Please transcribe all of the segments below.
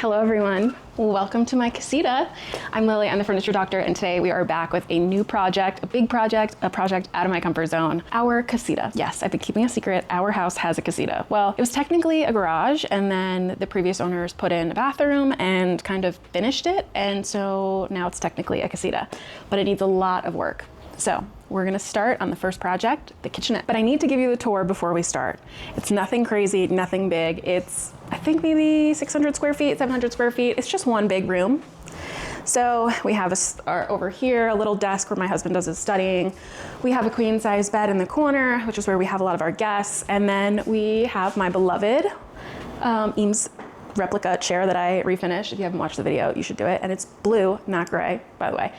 Hello everyone, welcome to my casita. I'm Lily, I'm the furniture doctor, and today we are back with a new project, a big project, a project out of my comfort zone, our casita. Yes, I've been keeping a secret, our house has a casita. Well, it was technically a garage, and then the previous owners put in a bathroom and kind of finished it, and so now it's technically a casita, but it needs a lot of work. So we're gonna start on the first project, the kitchenette. But I need to give you the tour before we start. It's nothing crazy, nothing big. It's, I think maybe 600 square feet, 700 square feet. It's just one big room. So we have over here, a little desk where my husband does his studying. We have a queen size bed in the corner, which is where we have a lot of our guests. And then we have my beloved Eames replica chair that I refinished. If you haven't watched the video, you should do it. And it's blue, not gray, by the way.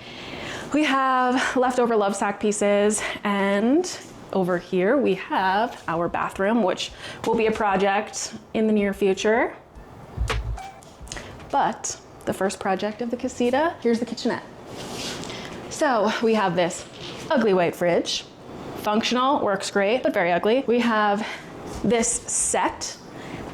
We have leftover love sack pieces, and over here we have our bathroom, which will be a project in the near future. But the first project of the casita, here's the kitchenette. So we have this ugly white fridge, functional, works great, but very ugly. We have this set.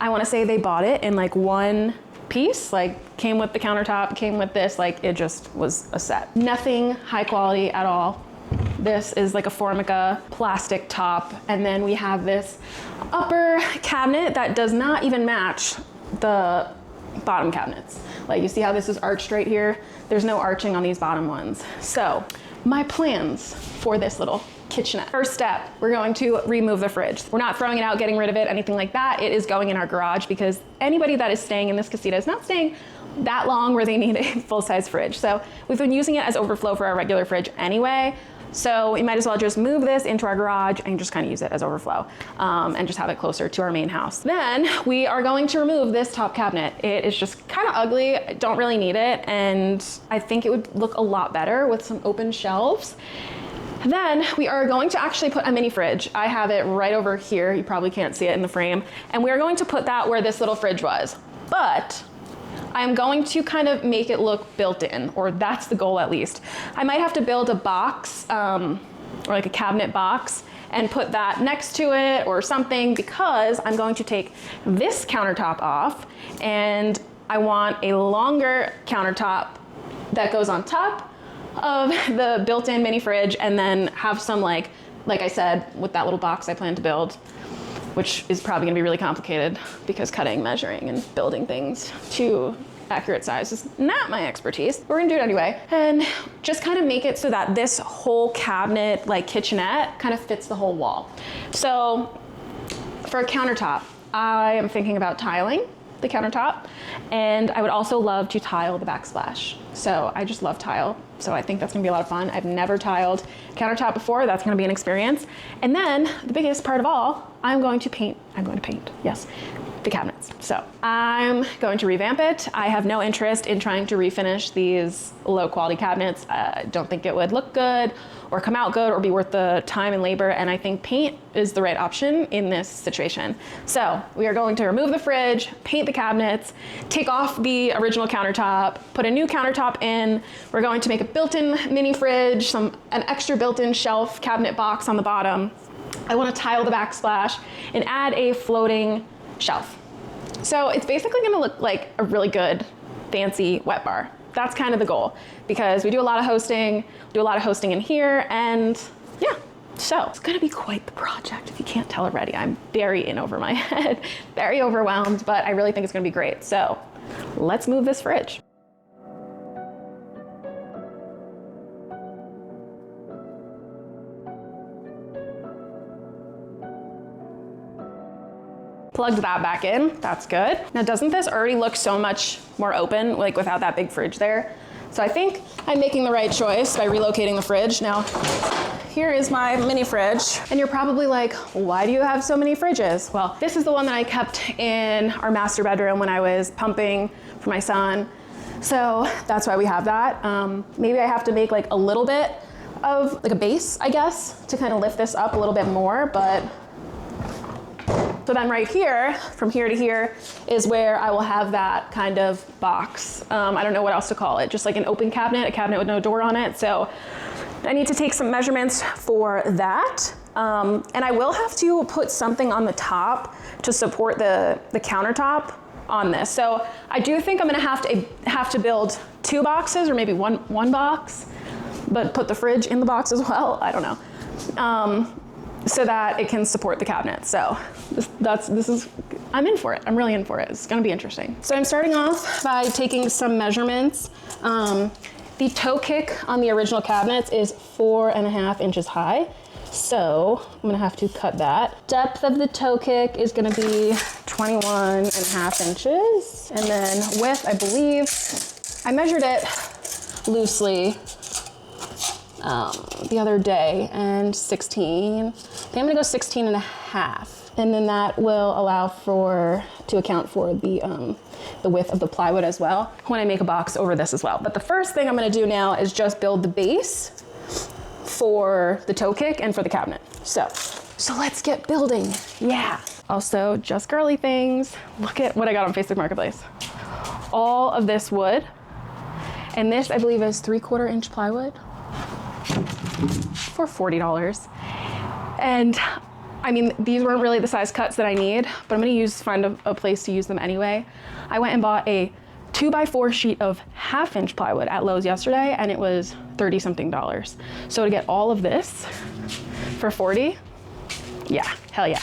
I want to say they bought it in like one piece, like came with the countertop, came with this, like it just was a set. Nothing high quality at all. This is like a Formica plastic top, and then we have this upper cabinet that does not even match the bottom cabinets. Like you see how this is arched right here? There's no arching on these bottom ones. So my plans for this little kitchenette. First step, we're going to remove the fridge. We're not throwing it out, getting rid of it, anything like that. It is going in our garage because anybody that is staying in this casita is not staying that long where they need a full-size fridge. So we've been using it as overflow for our regular fridge anyway. So we might as well just move this into our garage and just kind of use it as overflow and just have it closer to our main house. Then we are going to remove this top cabinet. It is just kind of ugly. I don't really need it. And I think it would look a lot better with some open shelves. Then we are going to actually put a mini fridge. I have it right over here. You probably can't see it in the frame. And we are going to put that where this little fridge was. But I'm going to kind of make it look built in, or that's the goal at least. I might have to build a box, or like a cabinet box, and put that next to it or something, because I'm going to take this countertop off, and I want a longer countertop that goes on top of the built-in mini fridge, and then have some like I said, with that little box I plan to build, which is probably gonna be really complicated because cutting, measuring, and building things to accurate size is not my expertise. But we're gonna do it anyway. And just kind of make it so that this whole cabinet, like kitchenette, kind of fits the whole wall. So for a countertop, I am thinking about tiling the countertop, and I would also love to tile the backsplash. So I just love tile. So I think that's gonna be a lot of fun. I've never tiled countertop before. That's gonna be an experience. And then the biggest part of all, I'm going to paint, yes, the cabinets. So I'm going to revamp it. I have no interest in trying to refinish these low quality cabinets. I don't think it would look good or come out good or be worth the time and labor. And I think paint is the right option in this situation. So we are going to remove the fridge, paint the cabinets, take off the original countertop, put a new countertop in. We're going to make a built-in mini fridge, an extra built-in shelf cabinet box on the bottom. I want to tile the backsplash and add a floating shelf. So it's basically going to look like a really good fancy wet bar. That's kind of the goal, because we do a lot of hosting, in here, and yeah, so it's going to be quite the project if you can't tell already. I'm very in over my head, very overwhelmed, but I really think it's going to be great. So let's move this fridge. Plugged that back in, that's good. Now, doesn't this already look so much more open, like without that big fridge there? So I think I'm making the right choice by relocating the fridge. Now, here is my mini fridge. And you're probably like, why do you have so many fridges? Well, this is the one that I kept in our master bedroom when I was pumping for my son. So that's why we have that. Maybe I have to make like a little bit of like a base, I guess, to kind of lift this up a little bit more, but so then right here, from here to here, is where I will have that kind of box. I don't know what else to call it, just like an open cabinet, a cabinet with no door on it. So I need to take some measurements for that. And I will have to put something on the top to support the countertop on this. So I do think I'm gonna have to build 2 boxes or maybe one box, but put the fridge in the box as well. I don't know. So that it can support the cabinet. So I'm in for it. I'm really in for it. It's gonna be interesting. So I'm starting off by taking some measurements. The toe kick on the original cabinets is 4.5 inches high. So I'm gonna have to cut that. Depth of the toe kick is gonna be 21.5 inches. And then width, I believe, I measured it loosely the other day, and 16. I think I'm gonna go 16.5. And then that will allow to account for the width of the plywood as well when I make a box over this as well. But the first thing I'm gonna do now is just build the base for the toe kick and for the cabinet. So let's get building. Yeah. Also, just girly things. Look at what I got on Facebook Marketplace. All of this wood, and this I believe is 3/4 inch plywood for $40. And I mean, these weren't really the size cuts that I need, but I'm gonna find a place to use them anyway. I went and bought a 2x4 sheet of 1/2 inch plywood at Lowe's yesterday, and it was $30-something. So to get all of this for $40, yeah, hell yeah.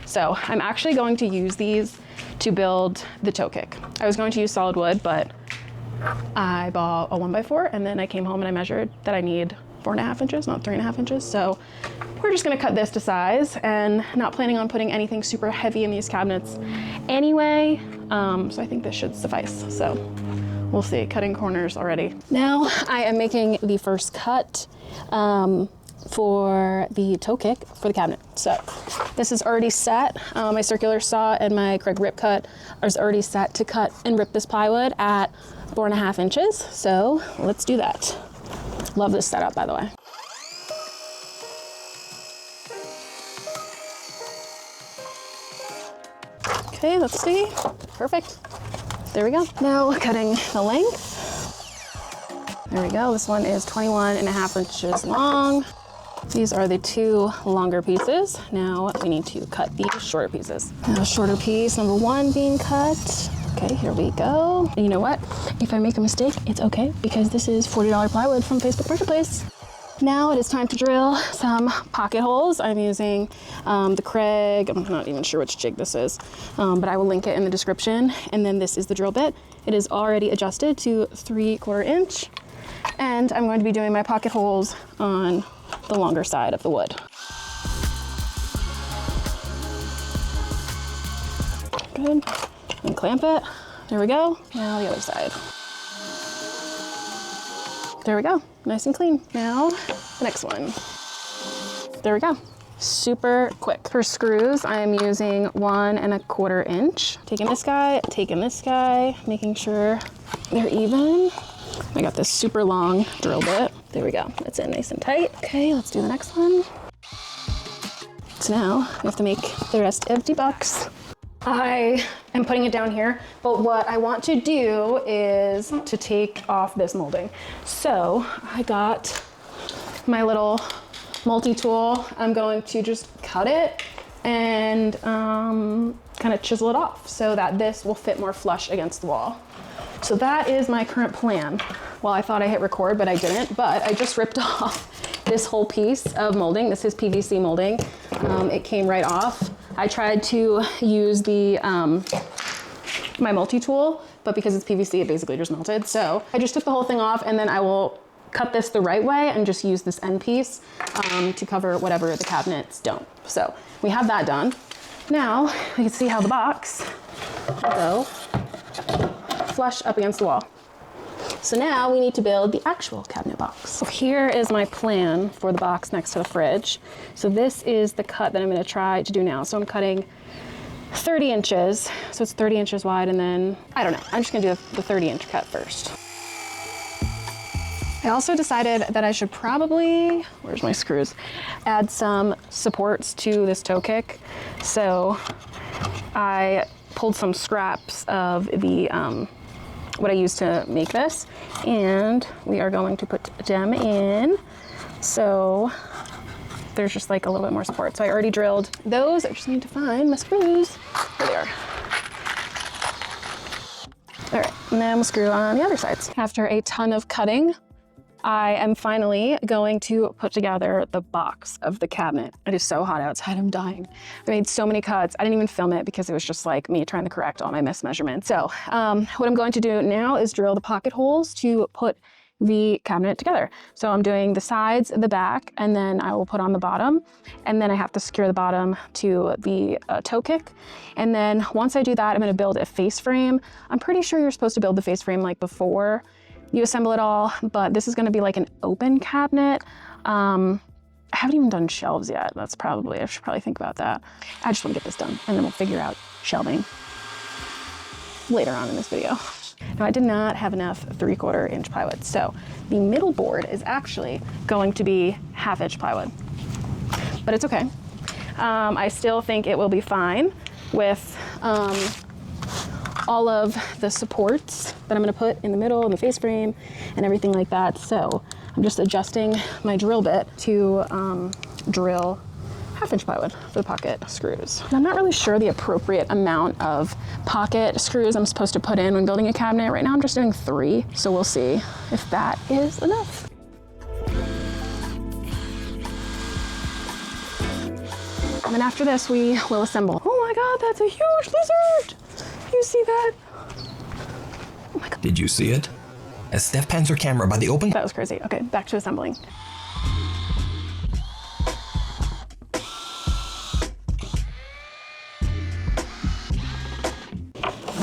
So I'm actually going to use these to build the toe kick. I was going to use solid wood, but I bought a 1x4, and then I came home and I measured that I need 4.5 inches, not 3.5 inches. So we're just gonna cut this to size, and not planning on putting anything super heavy in these cabinets anyway. So I think this should suffice. So we'll see, cutting corners already. Now I am making the first cut for the toe kick for the cabinet. So this is already set. My circular saw and my Craig rip cut is already set to cut and rip this plywood at 4.5 inches. So let's do that. Love this setup, by the way. Okay, let's see. Perfect. There we go. Now cutting the length. There we go. This one is 21.5 inches long. These are the 2 longer pieces. Now we need to cut the shorter pieces. Now shorter piece number 1 being cut. Okay, here we go. And you know what? If I make a mistake, it's okay, because this is $40 plywood from Facebook Marketplace. Now it is time to drill some pocket holes. I'm using the Craig, I'm not even sure which jig this is, but I will link it in the description. And then this is the drill bit. It is already adjusted to 3/4 inch. And I'm going to be doing my pocket holes on the longer side of the wood. Good. And clamp it. There we go. Now the other side. There we go. Nice and clean. Now the next one. There we go. Super quick. For screws, I am using 1¼ inch. Taking this guy, making sure they're even. I got this super long drill bit. There we go. That's in nice and tight. Okay, let's do the next one. So now we have to make the rest of the box. I am putting it down here, but what I want to do is to take off this molding. So I got my little multi-tool. I'm going to just cut it and kind of chisel it off so that this will fit more flush against the wall. So that is my current plan. Well, I thought I hit record, but I didn't, but I just ripped off this whole piece of molding. This is PVC molding. It came right off. I tried to use the my multi-tool, but because it's PVC, it basically just melted. So I just took the whole thing off, and then I will cut this the right way and just use this end piece to cover whatever the cabinets don't. So we have that done. Now we can see how the box will go flush up against the wall. So now we need to build the actual cabinet box. So here is my plan for the box next to the fridge. So this is the cut that I'm going to try to do now. So I'm cutting 30 inches. So it's 30 inches wide, and then, I don't know, I'm just going to do the 30-inch cut first. I also decided that I should probably, where's my screws, add some supports to this toe kick. So I pulled some scraps of the what I used to make this, and we are going to put them in. So there's just like a little bit more support. So I already drilled those. I just need to find my screws. There they are. All right, and then we'll screw on the other sides. After a ton of cutting, I am finally going to put together the box of the cabinet. It is so hot outside, I'm dying. I made so many cuts. I didn't even film it because it was just like me trying to correct all my mismeasurements. So what I'm going to do now is drill the pocket holes to put the cabinet together. So I'm doing the sides, the back, and then I will put on the bottom. And then I have to secure the bottom to the toe kick. And then once I do that, I'm gonna build a face frame. I'm pretty sure you're supposed to build the face frame like before you assemble it all, but this is gonna be like an open cabinet. I haven't even done shelves yet. I should probably think about that. I just wanna get this done and then we'll figure out shelving later on in this video. Now I did not have enough 3/4 inch plywood, so the middle board is actually going to be 1/2 inch plywood, but it's okay. I still think it will be fine with all of the supports that I'm gonna put in the middle and the face frame and everything like that. So I'm just adjusting my drill bit to drill 1/2 inch plywood for the pocket screws. And I'm not really sure the appropriate amount of pocket screws I'm supposed to put in when building a cabinet. Right now I'm just doing 3, so we'll see if that is enough. And then after this, we will assemble. Oh my God, that's a huge lizard! You see that? Oh my God. Did you see it? As Steph pans her camera by the open... That was crazy. Okay, back to assembling.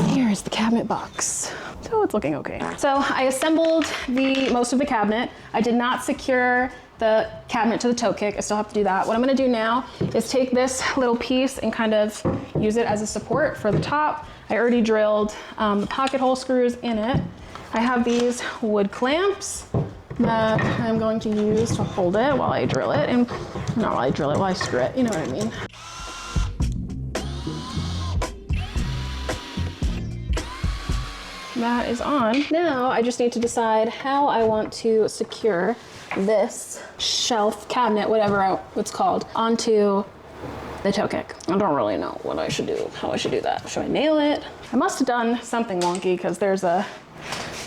Here's the cabinet box. So it's looking okay. So I assembled most of the cabinet. I did not secure the cabinet to the toe kick. I still have to do that. What I'm gonna do now is take this little piece and kind of use it as a support for the top. I already drilled the pocket hole screws in it. I have these wood clamps that I'm going to use to hold it while I drill it. And not while I drill it, while I screw it, you know what I mean. That is on. Now I just need to decide how I want to secure this shelf, cabinet, whatever it's called, onto the toe kick. I don't really know what I should do, how I should do that. Should I nail it? I must have done something wonky because there's a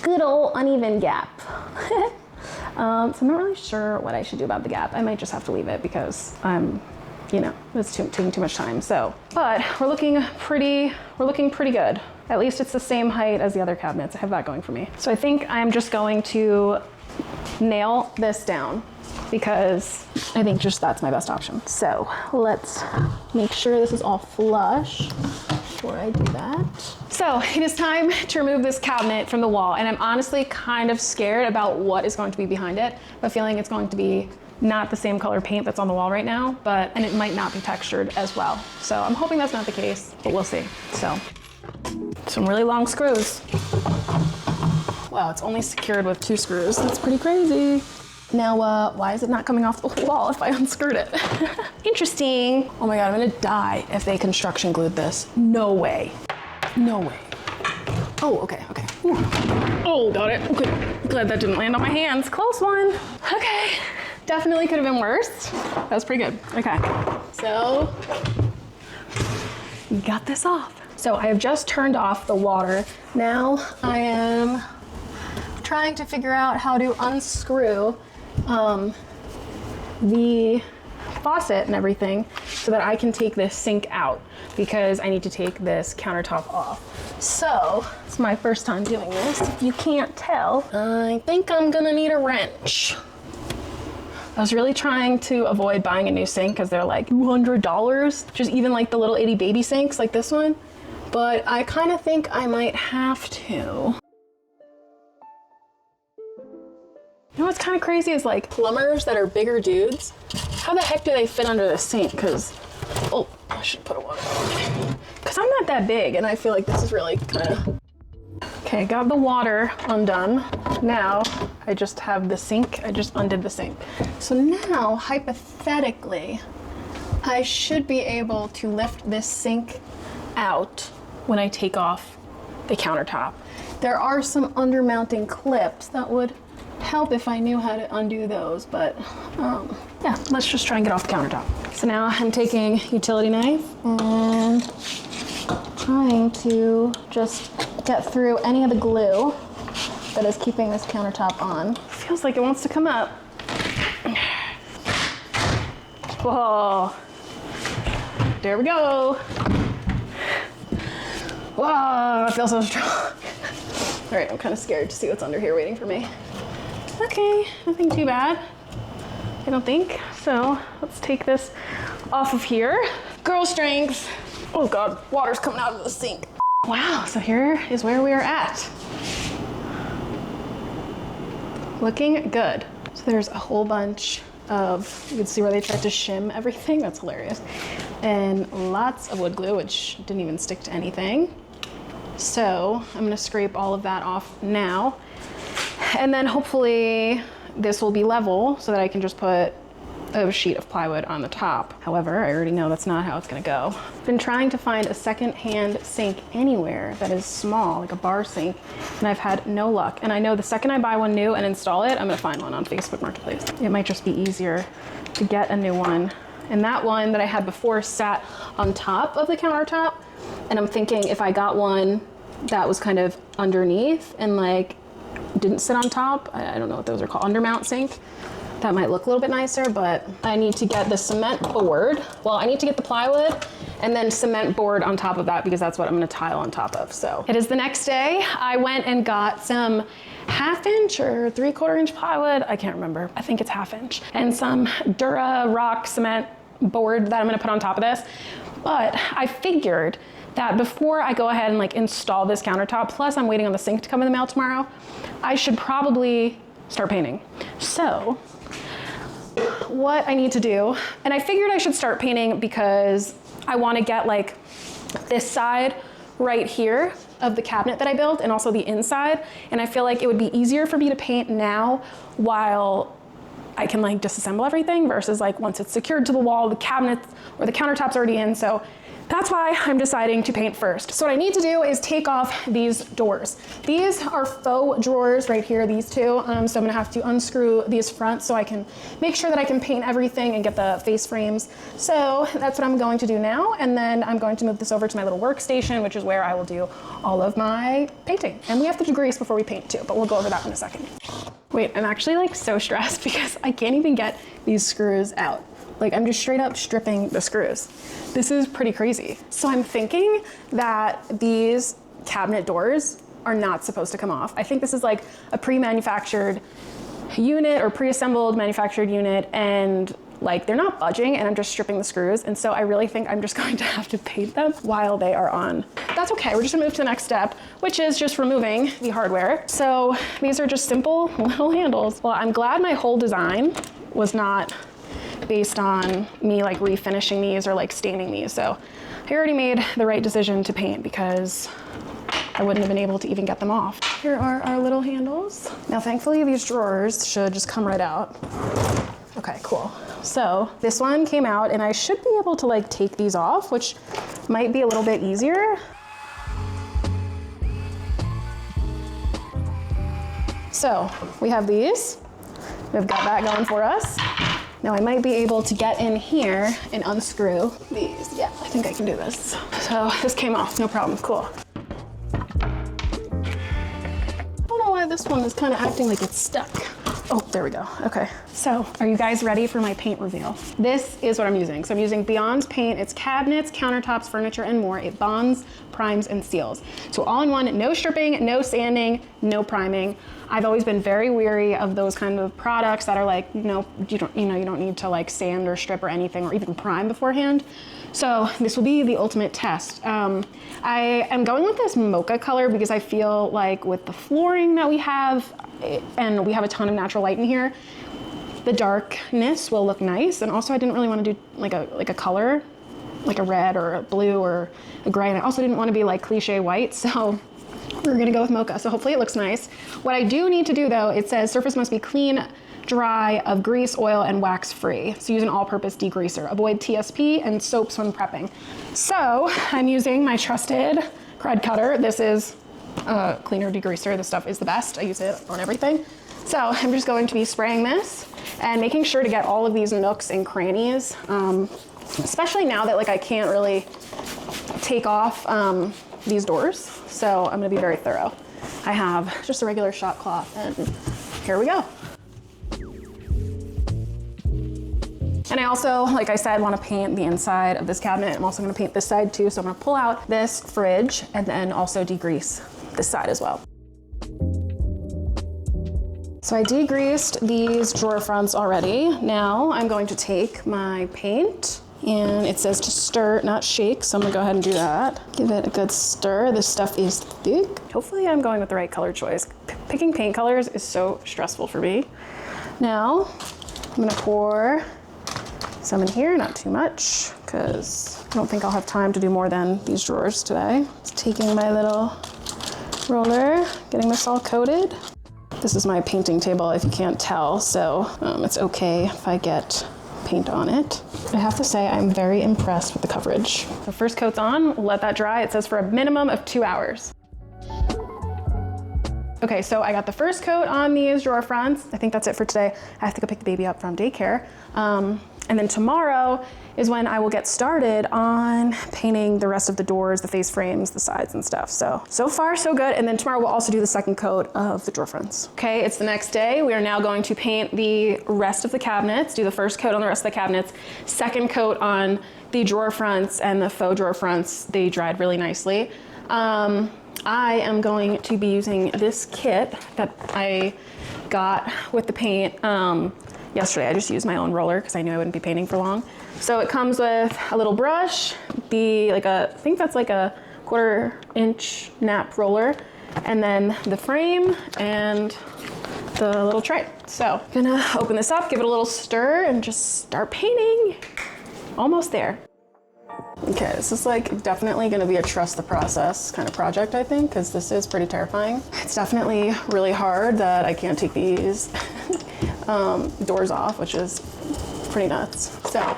good old uneven gap. So I'm not really sure what I should do about the gap. I might just have to leave it because it's taking too much time. So, but we're looking pretty good. At least it's the same height as the other cabinets. I have that going for me. So I think I'm just going to nail this down because I think just that's my best option. So let's make sure this is all flush before I do that. So it is time to remove this cabinet from the wall, and I'm honestly kind of scared about what is going to be behind it, but feeling it's going to be not the same color paint that's on the wall right now, and it might not be textured as well. So I'm hoping that's not the case, but we'll see. So some really long screws. Wow, it's only secured with 2 screws. That's pretty crazy. Now, why is it not coming off the wall if I unscrewed it? Interesting. Oh my God, I'm gonna die if they construction glued this. No way. No way. Oh, okay. Ooh. Oh, got it. Okay. Glad that didn't land on my hands. Close one. Okay. Definitely could have been worse. That was pretty good. Okay. So, we got this off. So I have just turned off the water. Now I am trying to figure out how to unscrew the faucet and everything so that I can take this sink out because I need to take this countertop off. So it's my first time doing this. If you can't tell, I think I'm gonna need a wrench. I was really trying to avoid buying a new sink because they're like $200, just even like the little itty baby sinks like this one. But I kind of think I might have to. You know what's kind of crazy is like plumbers that are bigger dudes. How the heck do they fit under the sink? Because, oh, I should put a water on. Because I'm not that big and I feel like this is really kind of. Okay, got the water undone. Now I just have the sink. I just undid the sink. So now, hypothetically, I should be able to lift this sink out when I take off the countertop. There are some undermounting clips that would help if I knew how to undo those, but yeah, let's just try and get off the countertop. So now I'm taking utility knife and trying to just get through any of the glue that is keeping this countertop on. Feels like it wants to come up. Whoa. There we go. Whoa, I feel so strong. All right, I'm kind of scared to see what's under here waiting for me. Okay, nothing too bad, I don't think. So let's take this off of here. Girl strength. Oh God, water's coming out of the sink. Wow, so here is where we are at. Looking good. So there's a whole bunch of, you can see where they tried to shim everything. That's hilarious. And lots of wood glue, which didn't even stick to anything. So I'm gonna scrape all of that off now. And then hopefully this will be level so that I can just put a sheet of plywood on the top. However, I already know that's not how it's gonna go. I've been trying to find a second-hand sink anywhere that is small, like a bar sink, and I've had no luck. And I know the second I buy one new and install it, I'm gonna find one on Facebook Marketplace. It might just be easier to get a new one. And that one that I had before sat on top of the countertop, and I'm thinking if I got one that was kind of underneath and like didn't sit on top, I don't know what those are called, undermount sink, that might look a little bit nicer. But I need to get the cement board. Well, I need to get the plywood and then cement board on top of that because that's what I'm gonna tile on top of. So it is the next day. I went and got some 1/2 inch or 3/4 inch plywood. I can't remember. I think it's 1/2 inch. And some Durock cement board that I'm gonna put on top of this. But I figured that before I go ahead and like install this countertop, plus I'm waiting on the sink to come in the mail tomorrow, I should probably start painting. So what I need to do, and I figured I should start painting because I want to get like this side right here of the cabinet that I built and also the inside. And I feel like it would be easier for me to paint now while I can like disassemble everything versus like once it's secured to the wall, the cabinet or the countertop's already in. So that's why I'm deciding to paint first. So what I need to do is take off these doors. These are faux drawers right here, these two. So I'm gonna have to unscrew these fronts so I can make sure that I can paint everything and get the face frames. So that's what I'm going to do now. And then I'm going to move this over to my little workstation, which is where I will do all of my painting. And we have to degrease before we paint too, but we'll go over that in a second. Wait, I'm actually like so stressed because I can't even get these screws out. Like I'm just straight up stripping the screws. This is pretty crazy. So I'm thinking that these cabinet doors are not supposed to come off. I think this is like a pre-manufactured unit or pre-assembled manufactured unit, and like they're not budging, and I'm just stripping the screws. And so I really think I'm just going to have to paint them while they are on. That's okay, we're just gonna move to the next step, which is just removing the hardware. So these are just simple little handles. Well, I'm glad my whole design was not based on me like refinishing these or like staining these. So I already made the right decision to paint because I wouldn't have been able to even get them off. Here are our little handles. Now, thankfully these drawers should just come right out. Okay, cool. So this one came out and I should be able to like take these off, which might be a little bit easier. So we have these. We've got that going for us. Now I might be able to get in here and unscrew these. Yeah, I think I can do this. So this came off, no problem, cool. I don't know why this one is kind of acting like it's stuck. Oh, there we go, okay. So are you guys ready for my paint reveal? This is what I'm using. So I'm using Beyond Paint. It's cabinets, countertops, furniture, and more. It bonds, primes, and seals. So all in one, no stripping, no sanding, no priming. I've always been very weary of those kind of products that are like, no, you don't need to like sand or strip or anything or even prime beforehand. So this will be the ultimate test. I am going with this Mocha color because I feel like with the flooring that we have, and we have a ton of natural light in here, the darkness will look nice. And also I didn't really want to do like a color, like a red or a blue or a gray. And I also didn't want to be like cliche white. So we're gonna go with Mocha. So hopefully it looks nice. What I do need to do though, it says surface must be clean, dry, of grease, oil, and wax free. So use an all-purpose degreaser. Avoid TSP and soaps when prepping. So I'm using my trusted Cred cutter. This is a cleaner degreaser. This stuff is the best. I use it on everything. So I'm just going to be spraying this and making sure to get all of these nooks and crannies, especially now that like I can't really take off these doors, so I'm gonna be very thorough. I have just a regular shot cloth, and here we go. And I also, like I said, want to paint the inside of this cabinet. I'm also going to paint this side too, so I'm going to pull out this fridge and then also degrease this side as well. So I degreased these drawer fronts already. Now I'm going to take my paint, and it says to stir, not shake, so I'm gonna go ahead and do that. Give it a good stir. This stuff is thick. Hopefully I'm going with the right color choice. Picking paint colors is so stressful for me. Now I'm gonna pour some in here, not too much, because I don't think I'll have time to do more than these drawers today. Just taking my little roller, getting this all coated. This is my painting table, if you can't tell, so it's okay if I get paint on it. I have to say I'm very impressed with the coverage. The first coat's on, we'll let that dry. It says for a minimum of 2 hours. Okay, so I got the first coat on these drawer fronts. I think that's it for today. I have to go pick the baby up from daycare. And then tomorrow is when I will get started on painting the rest of the doors, the face frames, the sides and stuff. So far so good. And then tomorrow we'll also do the second coat of the drawer fronts. Okay, it's the next day. We are now going to paint the rest of the cabinets, do the first coat on the rest of the cabinets, second coat on the drawer fronts and the faux drawer fronts. They dried really nicely. I am going to be using this kit that I got with the paint yesterday. I just used my own roller because I knew I wouldn't be painting for long. So it comes with a little brush, I think that's like a 1/4 inch nap roller, and then the frame and the little tray. So I'm gonna open this up, give it a little stir, and just start painting. Almost there. Okay, this is like definitely gonna be a trust the process kind of project, I think, because this is pretty terrifying. It's definitely really hard that I can't take these doors off, which is pretty nuts. So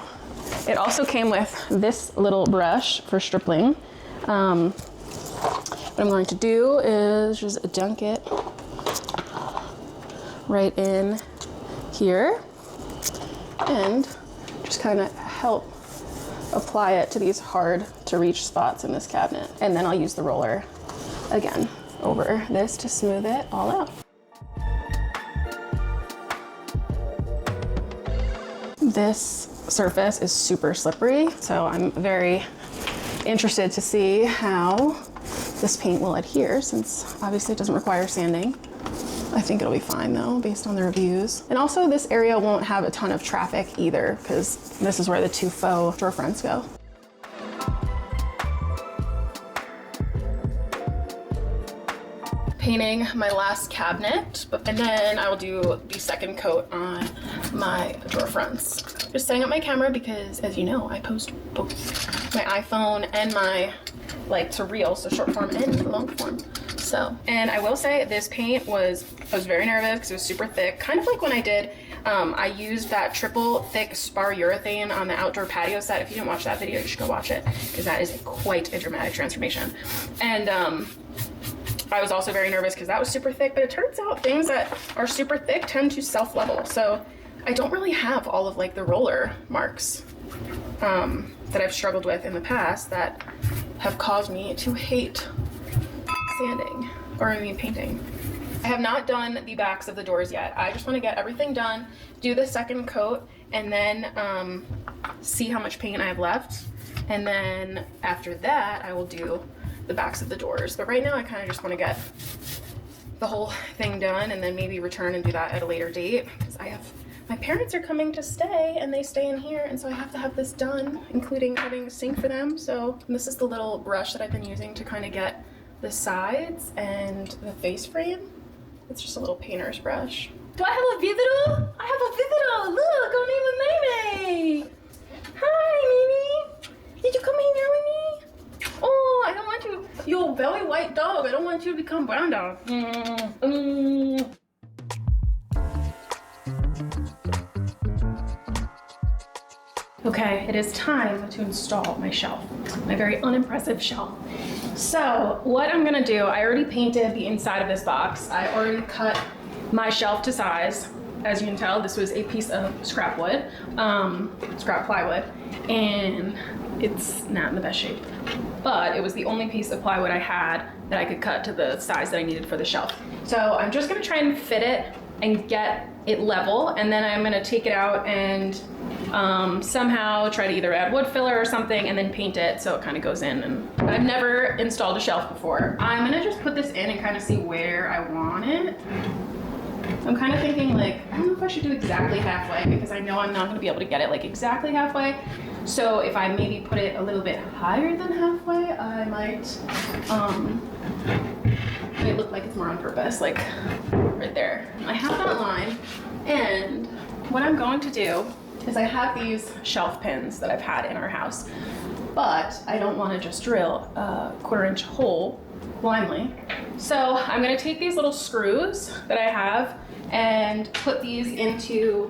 it also came with this little brush for stripping. What I'm going to do is just dunk it right in here and just kind of help apply it to these hard to reach spots in this cabinet. And then I'll use the roller again over this to smooth it all out. This surface is super slippery, so I'm very interested to see how this paint will adhere, since obviously it doesn't require sanding. I think it'll be fine though, based on the reviews. And also this area won't have a ton of traffic either, because this is where the 2 faux drawer fronts go. Painting my last cabinet, and then I will do the second coat on my drawer fronts. Just setting up my camera because, as you know, I post both my iPhone and my to reel, so short form and long form. So, and I will say this paint I was very nervous because it was super thick, kind of like when I did, I used that triple thick spar urethane on the outdoor patio set. If you didn't watch that video, you should go watch it, because that is quite a dramatic transformation. And I was also very nervous because that was super thick, but it turns out things that are super thick tend to self-level. So I don't really have all of the roller marks that I've struggled with in the past that have caused me to hate sanding, or painting. I have not done the backs of the doors yet. I just want to get everything done, do the second coat, and then see how much paint I have left. And then after that, I will do the backs of the doors. But right now I kind of just want to get the whole thing done and then maybe return and do that at a later date, because my parents are coming to stay and they stay in here, and so I have to have this done, including having a sink for them. So this is the little brush that I've been using to kind of get the sides and the face frame. It's just a little painter's brush. Do I have a visitor? I have a visitor! Look, her name is Mimi! Hi, Mimi! Did you come hang out with me? Oh, I don't want you. You're a very white dog. I don't want you to become brown dog. Okay, it is time to install my shelf, my very unimpressive shelf. So what I'm gonna do, I already painted the inside of this box. I already cut my shelf to size. As you can tell, this was a piece of scrap wood, scrap plywood, and it's not in the best shape. but it was the only piece of plywood I had that I could cut to the size that I needed for the shelf. So I'm just gonna try and fit it and get it level, and then I'm gonna take it out and somehow try to either add wood filler or something and then paint it so it kind of goes in. And I've never installed a shelf before. I'm gonna just put this in and kind of see where I want it. I'm kind of thinking like, I don't know if I should do exactly halfway, because I know I'm not gonna be able to get it like exactly halfway. So if I maybe put it a little bit higher than halfway, I might it look like it's more on purpose, like right there. I have that line, and what I'm going to do is I have these shelf pins that I've had in our house, but I don't want to just drill a 1/4 inch hole blindly. So I'm going to take these little screws that I have and put these into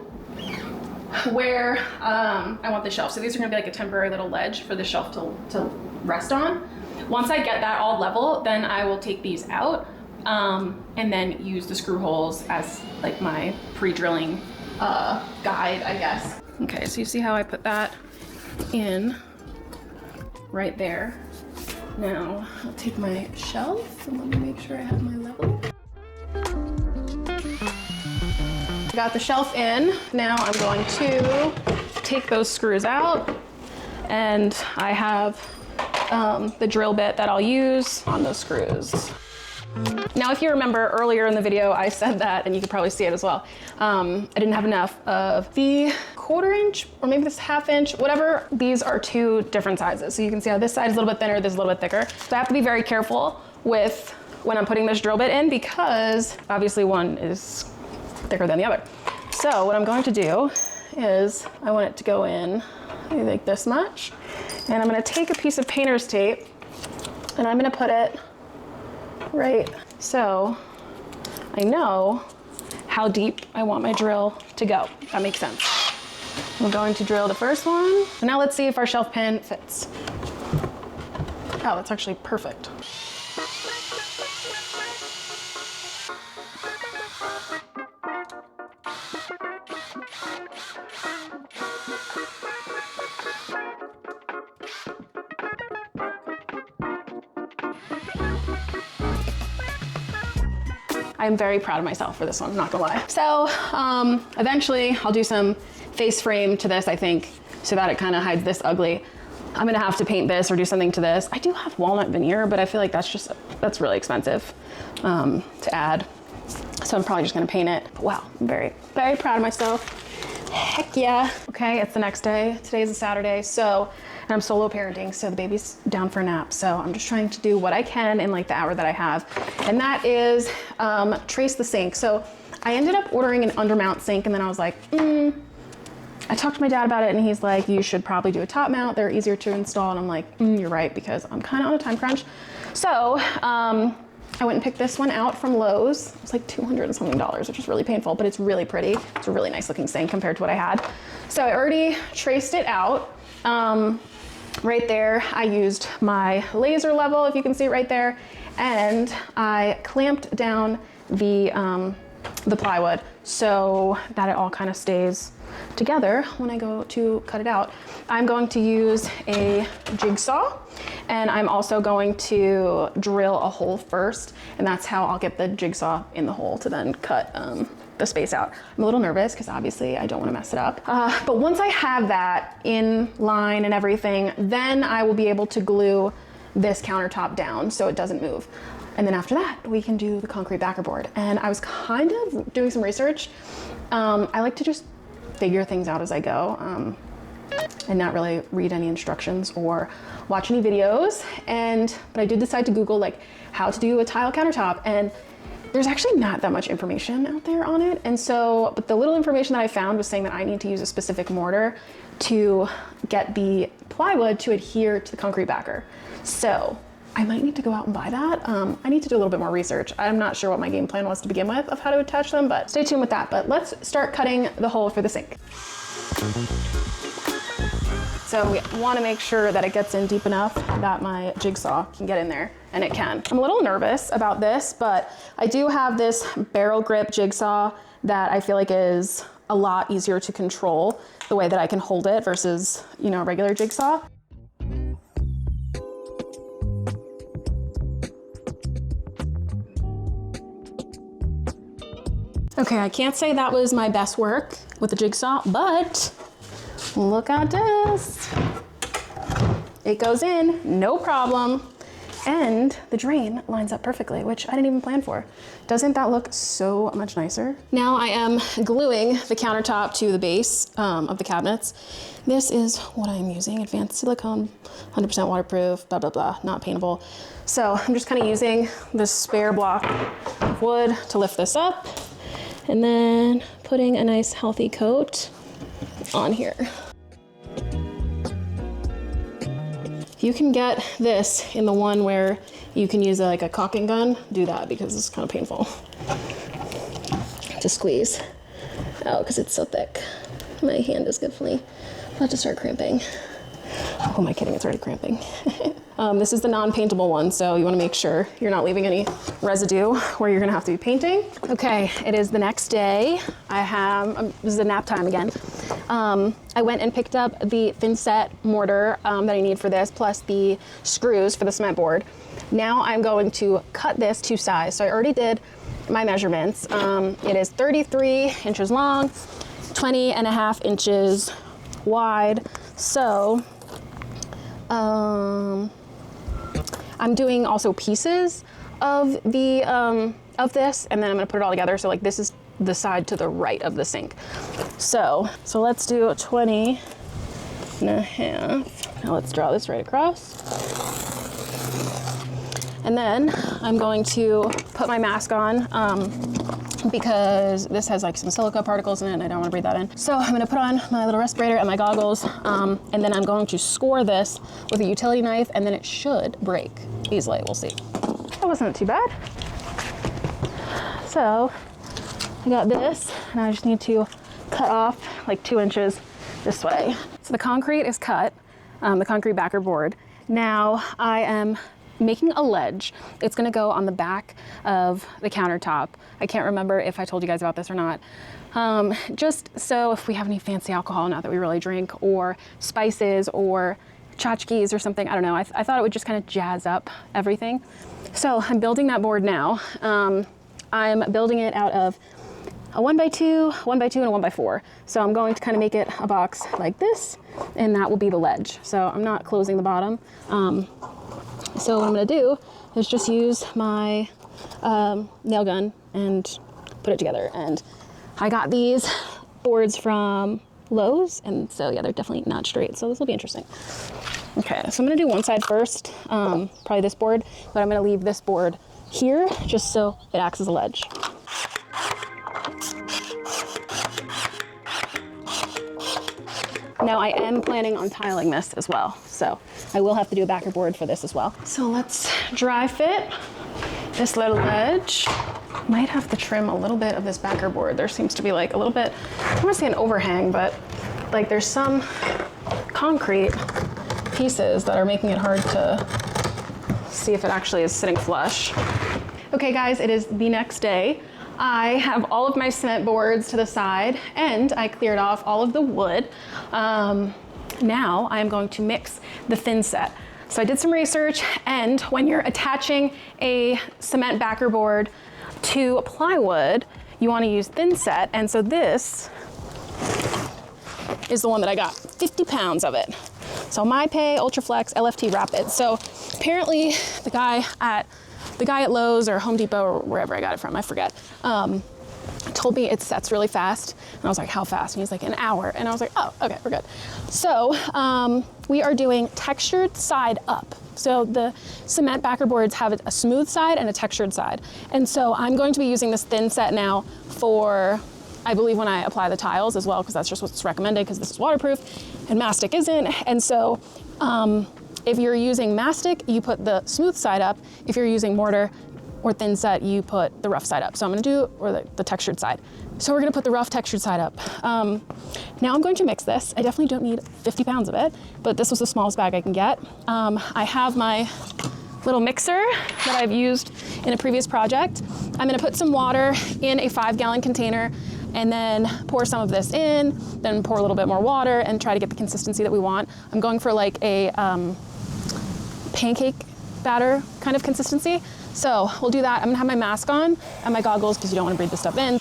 where I want the shelf. So these are going to be like a temporary little ledge for the shelf to rest on. Once I get that all level, then I will take these out and then use the screw holes as like my pre-drilling guide, I guess. Okay, so you see how I put that in right there. Now I'll take my shelf and let me make sure I have my level. Got the shelf in. Now I'm going to take those screws out, and I have the drill bit that I'll use on those screws. Now, if you remember earlier in the video, I said that, and you could probably see it as well, I didn't have enough of the 1/4 inch, or maybe this 1/2 inch, whatever. These are two different sizes. So you can see how this side is a little bit thinner, this is a little bit thicker. So I have to be very careful with when I'm putting this drill bit in, because obviously one is thicker than the other. So what I'm going to do is I want it to go in maybe like this much, and I'm going to take a piece of painter's tape and I'm going to put it right so I know how deep I want my drill to go. That makes sense. I'm going to drill the first one. And now let's see if our shelf pin fits. Oh, that's actually perfect. I'm very proud of myself for this one, not gonna lie. So eventually I'll do some face frame to this, I think, so that it kind of hides this ugly. I'm gonna have to paint this or do something to this. I do have walnut veneer, but I feel like that's really expensive to add. So I'm probably just gonna paint it. But wow, I'm very, very proud of myself. Heck yeah. Okay, it's the next day. Today's a Saturday, and I'm solo parenting, so the baby's down for a nap. So I'm just trying to do what I can in like the hour that I have. And that is trace the sink. So I ended up ordering an undermount sink, and then I was like, I talked to my dad about it, and he's like, you should probably do a top mount. They're easier to install. And I'm like, you're right, because I'm kind of on a time crunch. So I went and picked this one out from Lowe's. It was like $200 and something, which is really painful, but it's really pretty. It's a really nice looking sink compared to what I had. So I already traced it out. Right there, I used my laser level, if you can see it right there, and I clamped down the plywood so that it all kind of stays together when I go to cut it out. I'm going to use a jigsaw, and I'm also going to drill a hole first, and that's how I'll get the jigsaw in the hole to then cut the space out. I'm a little nervous because obviously I don't want to mess it up. But once I have that in line and everything, then I will be able to glue this countertop down so it doesn't move. And then after that, we can do the concrete backer board. And I was kind of doing some research. I like to just figure things out as I go and not really read any instructions or watch any videos. But I did decide to Google like how to do a tile countertop, and there's actually not that much information out there on it. And so, but the little information that I found was saying that I need to use a specific mortar to get the plywood to adhere to the concrete backer. So I might need to go out and buy that. I need to do a little bit more research. I'm not sure what my game plan was to begin with of how to attach them, but stay tuned with that. But let's start cutting the hole for the sink. So we want to make sure that it gets in deep enough that my jigsaw can get in there, and it can. I'm a little nervous about this, but I do have this barrel grip jigsaw that I feel like is a lot easier to control the way that I can hold it versus, a regular jigsaw. Okay, I can't say that was my best work with the jigsaw, but look at this. It goes in, no problem. And the drain lines up perfectly, which I didn't even plan for. Doesn't that look so much nicer? Now I am gluing the countertop to the base of the cabinets. This is what I'm using, advanced silicone, 100% waterproof, blah, blah, blah, not paintable. So I'm just kind of using this spare block of wood to lift this up and then putting a nice healthy coat on here. If you can get this in the one where you can use like a caulking gun, do that because it's kind of painful to squeeze out because it's so thick. My hand is definitely about to start cramping. Oh, am I kidding? It's already cramping. This is the non-paintable one, so you want to make sure you're not leaving any residue where you're going to have to be painting. Okay, it is the next day. I have, this is a nap time again. I went and picked up the thin set mortar that I need for this, plus the screws for the cement board. Now I'm going to cut this to size. So I already did my measurements. It is 33 inches long, 20.5 inches wide. So I'm doing also pieces of the of this, and then I'm gonna put it all together. So like this is the side to the right of the sink. So let's do a 20.5. Now let's draw this right across. And then I'm going to put my mask on because this has like some silica particles in it and I don't want to breathe that in. So I'm going to put on my little respirator and my goggles, and then I'm going to score this with a utility knife, and then it should break easily. We'll see. That wasn't too bad. So I got this, and I just need to cut off like 2 inches this way. So the concrete is cut, the concrete backer board. Now I am making a ledge. It's gonna go on the back of the countertop. I can't remember if I told you guys about this or not. Just so if we have any fancy alcohol, not that we really drink, or spices or tchotchkes or something, I don't know. I thought it would just kind of jazz up everything. So I'm building that board now. I'm building it out of a 1x2, 1x2, and a 1x4. So I'm going to kind of make it a box like this, and that will be the ledge. So I'm not closing the bottom. So what I'm gonna do is just use my nail gun and put it together. And I got these boards from Lowe's, and so yeah, they're definitely not straight. So this will be interesting. Okay, so I'm gonna do one side first, probably this board, but I'm gonna leave this board here just so it acts as a ledge. Now I am planning on tiling this as well, so I will have to do a backer board for this as well. So let's dry fit this little ledge. Might have to trim a little bit of this backer board. There seems to be like a little bit, I don't want to say an overhang, but like there's some concrete pieces that are making it hard to see if it actually is sitting flush. Okay guys, it is the next day. I have all of my cement boards to the side, and I cleared off all of the wood. Now I am going to mix the thin set. So I did some research, and when you're attaching a cement backer board to a plywood, you want to use thin set. And so this is the one that I got, 50 pounds of it. So MyPay Ultraflex LFT Rapid. So apparently the guy at Lowe's or Home Depot or wherever I got it from, I forget, told me it sets really fast. And I was like, how fast? And he's like, an hour. And I was like, oh, okay, we're good. So we are doing textured side up. So the cement backer boards have a smooth side and a textured side. And so I'm going to be using this thin set now for, I believe, when I apply the tiles as well, because that's just what's recommended because this is waterproof and mastic isn't. And so if you're using mastic, you put the smooth side up. If you're using mortar or thin set, you put the rough side up. So I'm gonna do, or the textured side. So we're gonna put the rough textured side up. Now I'm going to mix this. I definitely don't need 50 pounds of it, but this was the smallest bag I can get. I have my little mixer that I've used in a previous project. I'm gonna put some water in a 5-gallon container and then pour some of this in, then pour a little bit more water and try to get the consistency that we want. I'm going for like a pancake batter kind of consistency. So we'll do that. I'm gonna have my mask on and my goggles because you don't want to breathe this stuff in.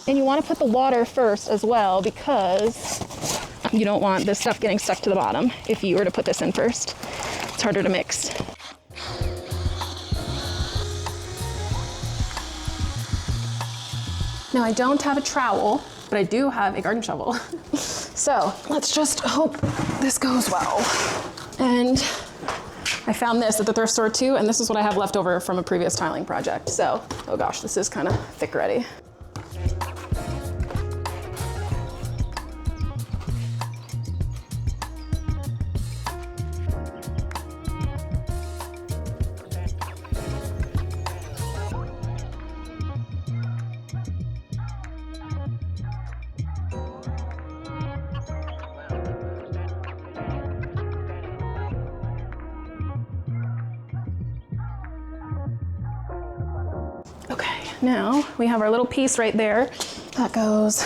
And you want to put the water first as well because you don't want this stuff getting stuck to the bottom if you were to put this in first. It's harder to mix. Now I don't have a trowel, but I do have a garden shovel. So let's just hope this goes well. And I found this at the thrift store too, and this is what I have left over from a previous tiling project. So, oh gosh, this is kind of thick already. Okay, now we have our little piece right there. That goes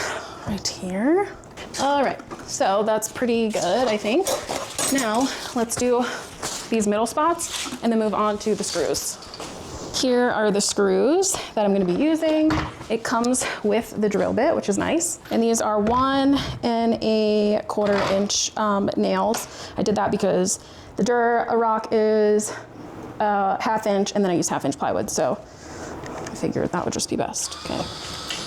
right here. All right, so that's pretty good, I think. Now let's do these middle spots and then move on to the screws. Here are the screws that I'm gonna be using. It comes with the drill bit, which is nice. And these are 1 1/4 inch nails. I did that because the Durock is 1/2 inch, and then I use 1/2 inch plywood, so I figured that would just be best. Okay,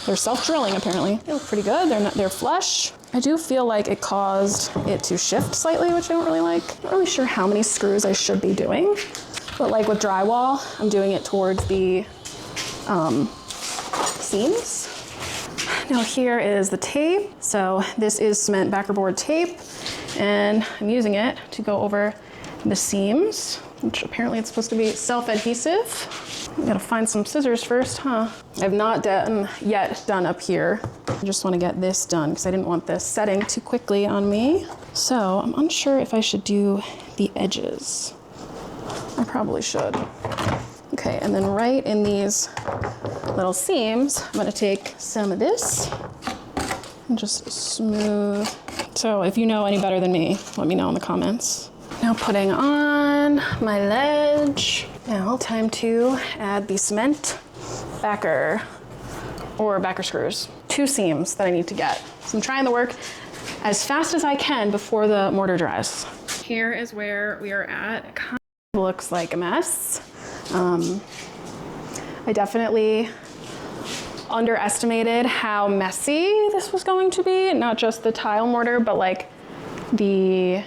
they're self-drilling apparently. They look pretty good. They're flush. I do feel like it caused it to shift slightly, which I don't really like. I'm not really sure how many screws I should be doing, but like with drywall, I'm doing it towards the seams. Now here is the tape. So this is cement backerboard tape, and I'm using it to go over the seams, which apparently it's supposed to be self-adhesive. I gotta find some scissors first, huh? I've not yet done up here. I just wanna get this done because I didn't want this setting too quickly on me. So I'm unsure if I should do the edges. I probably should. Okay, and then right in these little seams, I'm gonna take some of this and just smooth. So if you know any better than me, let me know in the comments. Now putting on my ledge. Now time to add the cement backer or backer screws. 2 seams that I need to get. So I'm trying to work as fast as I can before the mortar dries. Here is where we are at. It kind of looks like a mess. I definitely underestimated how messy this was going to be. Not just the tile mortar, but like the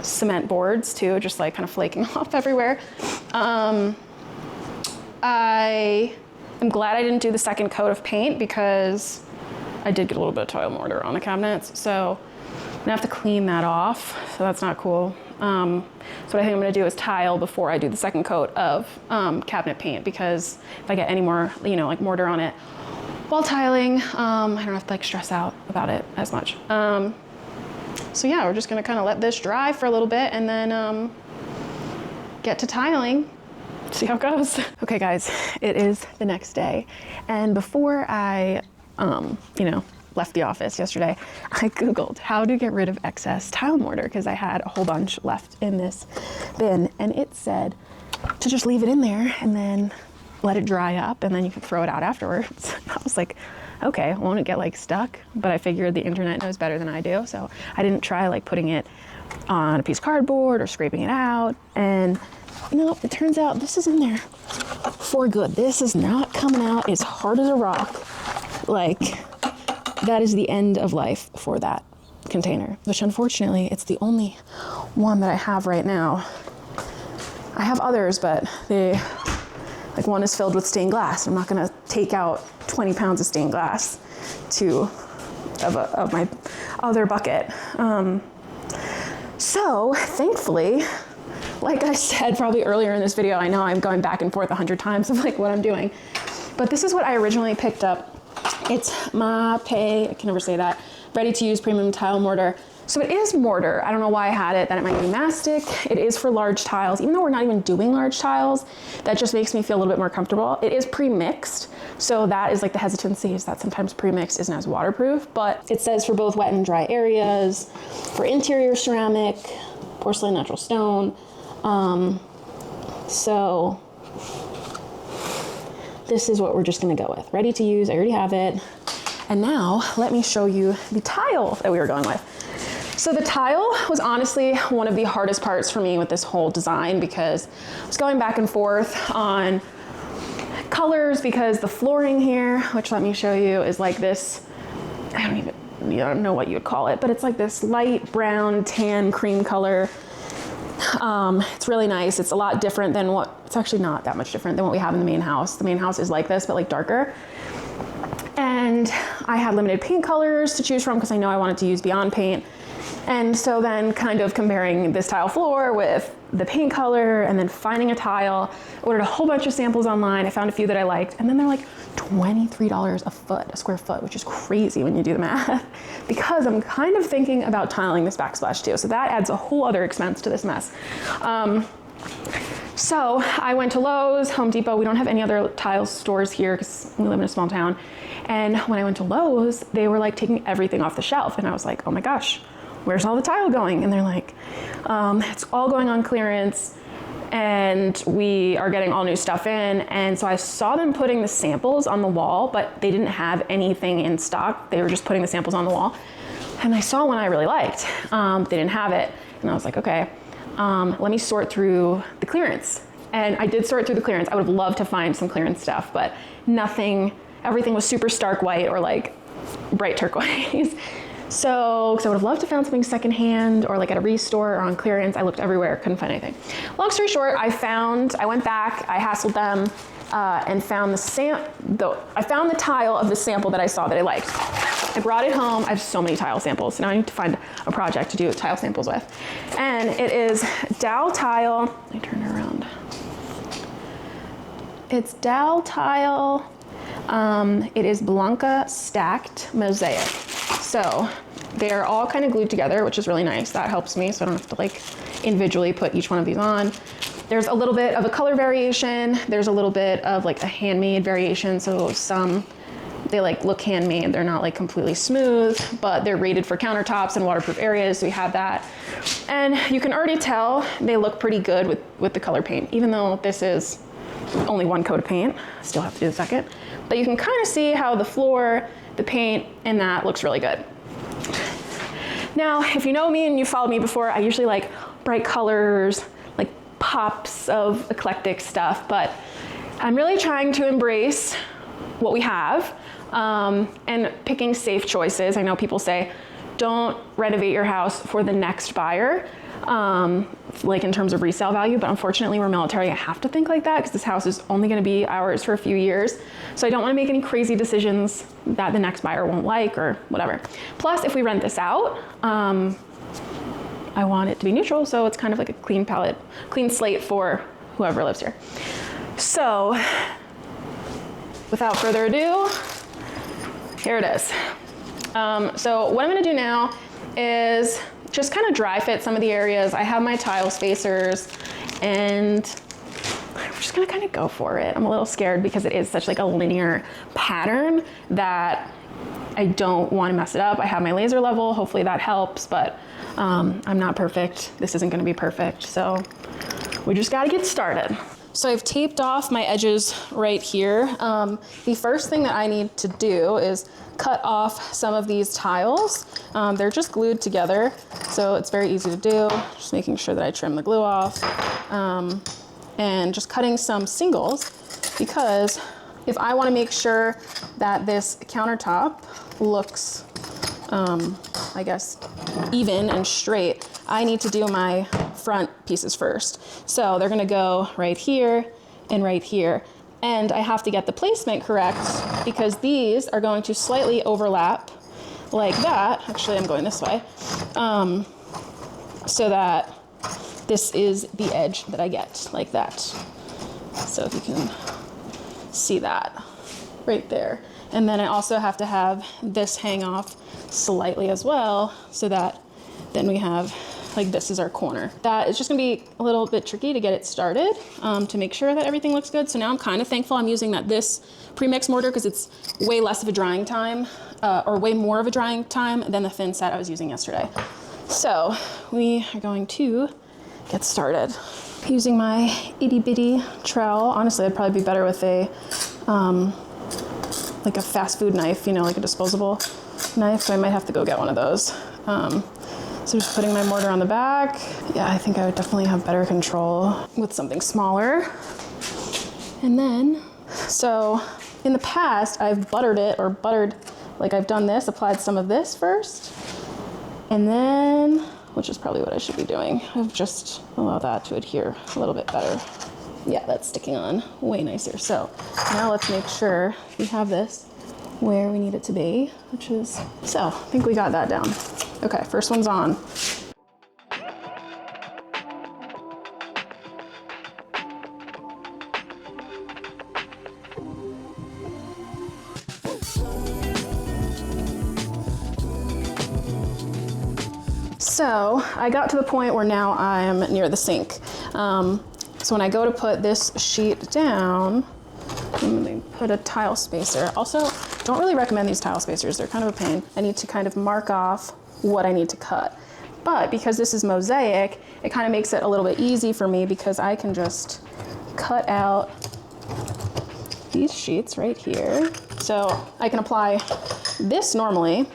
cement boards too, just like kind of flaking off everywhere. I am glad I didn't do the second coat of paint because I did get a little bit of tile mortar on the cabinets. So I'm gonna have to clean that off. So that's not cool. So what I think I'm gonna do is tile before I do the second coat of cabinet paint, because if I get any more, like mortar on it while tiling, I don't have to like stress out about it as much. So yeah, we're just gonna kind of let this dry for a little bit and then get to tiling, see how it goes. Okay guys, it is the next day. And before I, left the office yesterday, I Googled how to get rid of excess tile mortar because I had a whole bunch left in this bin, and it said to just leave it in there and then let it dry up and then you can throw it out afterwards. I was like, okay, won't it get like stuck? But I figured the internet knows better than I do, so I didn't try like putting it on a piece of cardboard or scraping it out. And it turns out this is in there for good. This is not coming out as hard as a rock. Like, that is the end of life for that container, which unfortunately it's the only one that I have right now. I have others, but one is filled with stained glass. I'm not gonna take out 20 pounds of stained glass of my other bucket. So thankfully, like I said probably earlier in this video, I know I'm going back and forth 100 times of like what I'm doing, but this is what I originally picked up. It's Mocha, I can never say that, ready to use premium tile mortar. So it is mortar. I don't know why I had it, that it might be mastic. It is for large tiles. Even though we're not even doing large tiles, that just makes me feel a little bit more comfortable. It is pre-mixed. So that is like the hesitancy, is that sometimes pre-mixed isn't as waterproof, but it says for both wet and dry areas, for interior ceramic, porcelain, natural stone. So this is what we're just gonna go with. Ready to use, I already have it. And now let me show you the tile that we were going with. So the tile was honestly one of the hardest parts for me with this whole design, because I was going back and forth on colors, because the flooring here, which let me show you, is like this, I don't know what you would call it, but it's like this light brown, tan, cream color. It's really nice. It's a lot different than it's actually not that much different than what we have in the main house. The main house is like this, but like darker. And I had limited paint colors to choose from because I know I wanted to use Beyond Paint. And so then kind of comparing this tile floor with the paint color and then finding a tile, ordered a whole bunch of samples online. I found a few that I liked, and then they're like $23 a square foot, which is crazy when you do the math, because I'm kind of thinking about tiling this backsplash too. So that adds a whole other expense to this mess. So I went to Lowe's, Home Depot. We don't have any other tile stores here because we live in a small town. And when I went to Lowe's, they were like taking everything off the shelf. And I was like, oh my gosh, where's all the tile going? And they're like, it's all going on clearance and we are getting all new stuff in. And so I saw them putting the samples on the wall, but they didn't have anything in stock. They were just putting the samples on the wall. And I saw one I really liked. They didn't have it. And I was like, okay, let me sort through the clearance. And I did sort through the clearance. I would have loved to find some clearance stuff, but nothing, everything was super stark white or like bright turquoise. So, because I would have loved to find something secondhand or like at a restore or on clearance. I looked everywhere, couldn't find anything. Long story short, I went back, I hassled them, and found I found the tile of the sample that I saw that I liked. I brought it home. I have so many tile samples. So now I need to find a project to do tile samples with. And it is Dow Tile. Let me turn it around. It's Dow Tile. It is Blanca Stacked Mosaic. So they're all kind of glued together, which is really nice. That helps me, so I don't have to like individually put each one of these on. There's a little bit of a color variation. There's a little bit of like a handmade variation. So some, they like look handmade. They're not like completely smooth, but they're rated for countertops and waterproof areas. So we have that. And you can already tell they look pretty good with the color paint, even though this is only one coat of paint. Still have to do the second. But you can kind of see how the floor, the paint, and that looks really good. Now, if you know me and you followed me before, I usually like bright colors, like pops of eclectic stuff, but I'm really trying to embrace what we have and picking safe choices. I know people say, don't renovate your house for the next buyer, like in terms of resale value, but unfortunately we're military. I have to think like that because this house is only going to be ours for a few years. So I don't want to make any crazy decisions that the next buyer won't like or whatever. Plus, if we rent this out, I want it to be neutral. So it's kind of like a clean slate for whoever lives here. So without further ado, here it is. So what I'm going to do now is just kind of dry fit some of the areas. I have my tile spacers and I'm just gonna kind of go for it. I'm a little scared because it is such like a linear pattern that I don't want to mess it up. I have my laser level, hopefully that helps, but I'm not perfect. This isn't gonna be perfect, so we just gotta get started. So I've taped off my edges right here. The first thing that I need to do is cut off some of these tiles. They're just glued together, so it's very easy to do. Just making sure that I trim the glue off. And just cutting some singles, because if I want to make sure that this countertop looks, I guess, even and straight, I need to do my front pieces first. So they're gonna go right here and right here. And I have to get the placement correct because these are going to slightly overlap like that. Actually, I'm going this way. So that this is the edge that I get, like that. So if you can see that right there. And then I also have to have this hang off slightly as well, so that then we have, like, this is our corner. That is just gonna be a little bit tricky to get it started, to make sure that everything looks good. So now I'm kind of thankful I'm using this pre-mix mortar because it's way less of a drying time, or way more of a drying time than the thin set I was using yesterday. So we are going to get started. Using my itty bitty trowel. Honestly, I'd probably be better with a like a fast food knife, you know, like a disposable knife. So I might have to go get one of those. So just putting my mortar on the back. Yeah, I think I would definitely have better control with something smaller. And then, so in the past, I've buttered it, or buttered, like I've done this, applied some of this first, and then, which is probably what I should be doing, I've just allowed that to adhere a little bit better. Yeah, that's sticking on way nicer. So now let's make sure we have this where we need it to be, which is, so I think we got that down. Okay, first one's on. So I got to the point where now I'm near the sink. So when I go to put this sheet down, I'm gonna put a tile spacer. Also, don't really recommend these tile spacers. They're kind of a pain. I need to kind of mark off what I need to cut. But because this is mosaic, it kind of makes it a little bit easy for me because I can just cut out these sheets right here. So I can apply this normally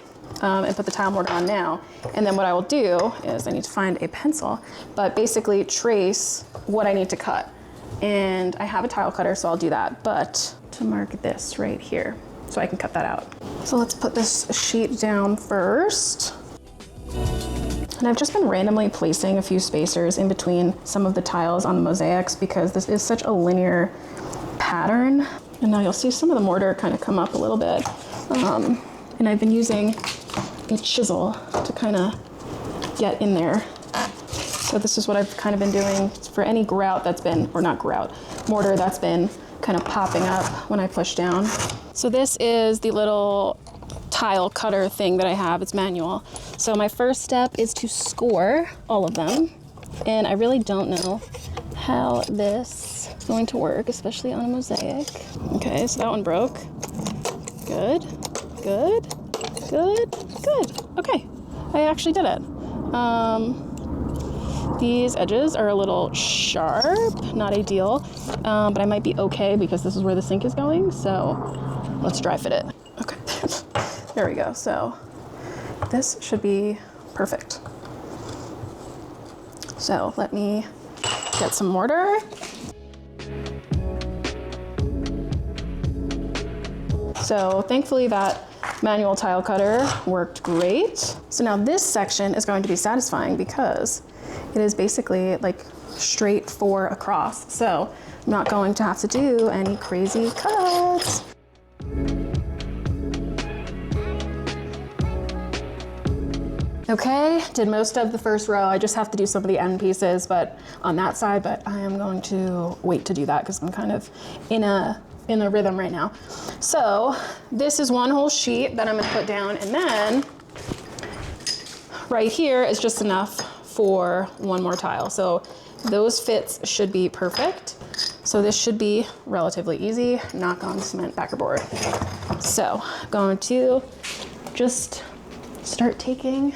and put the tile mortar on now. And then what I will do is I need to find a pencil, but basically trace what I need to cut. And I have a tile cutter, so I'll do that. But to mark this right here, so I can cut that out. So let's put this sheet down first. And I've just been randomly placing a few spacers in between some of the tiles on the mosaics because this is such a linear pattern. And now you'll see some of the mortar kind of come up a little bit. And I've been using a chisel to kind of get in there. So this is what I've kind of been doing for any grout that's been, or not grout, mortar that's been kind of popping up when I push down. So this is the little tile cutter thing that I have. It's manual. So my first step is to score all of them. And I really don't know how this is going to work, especially on a mosaic. Okay, so that one broke. Good, good, good, good. Okay, I actually did it. These edges are a little sharp, not ideal, but I might be okay because this is where the sink is going, so let's dry fit it. Okay, there we go. So this should be perfect. So let me get some mortar. So thankfully that manual tile cutter worked great. So now this section is going to be satisfying because it is basically like straight 4 across. So I'm not going to have to do any crazy cuts. Okay, did most of the first row. I just have to do some of the end pieces, but on that side, but I am going to wait to do that because I'm kind of in a rhythm right now. So this is one whole sheet that I'm gonna put down, and then right here is just enough for one more tile. So those fits should be perfect. So this should be relatively easy. Knock on cement backer board. So I'm going to just start taking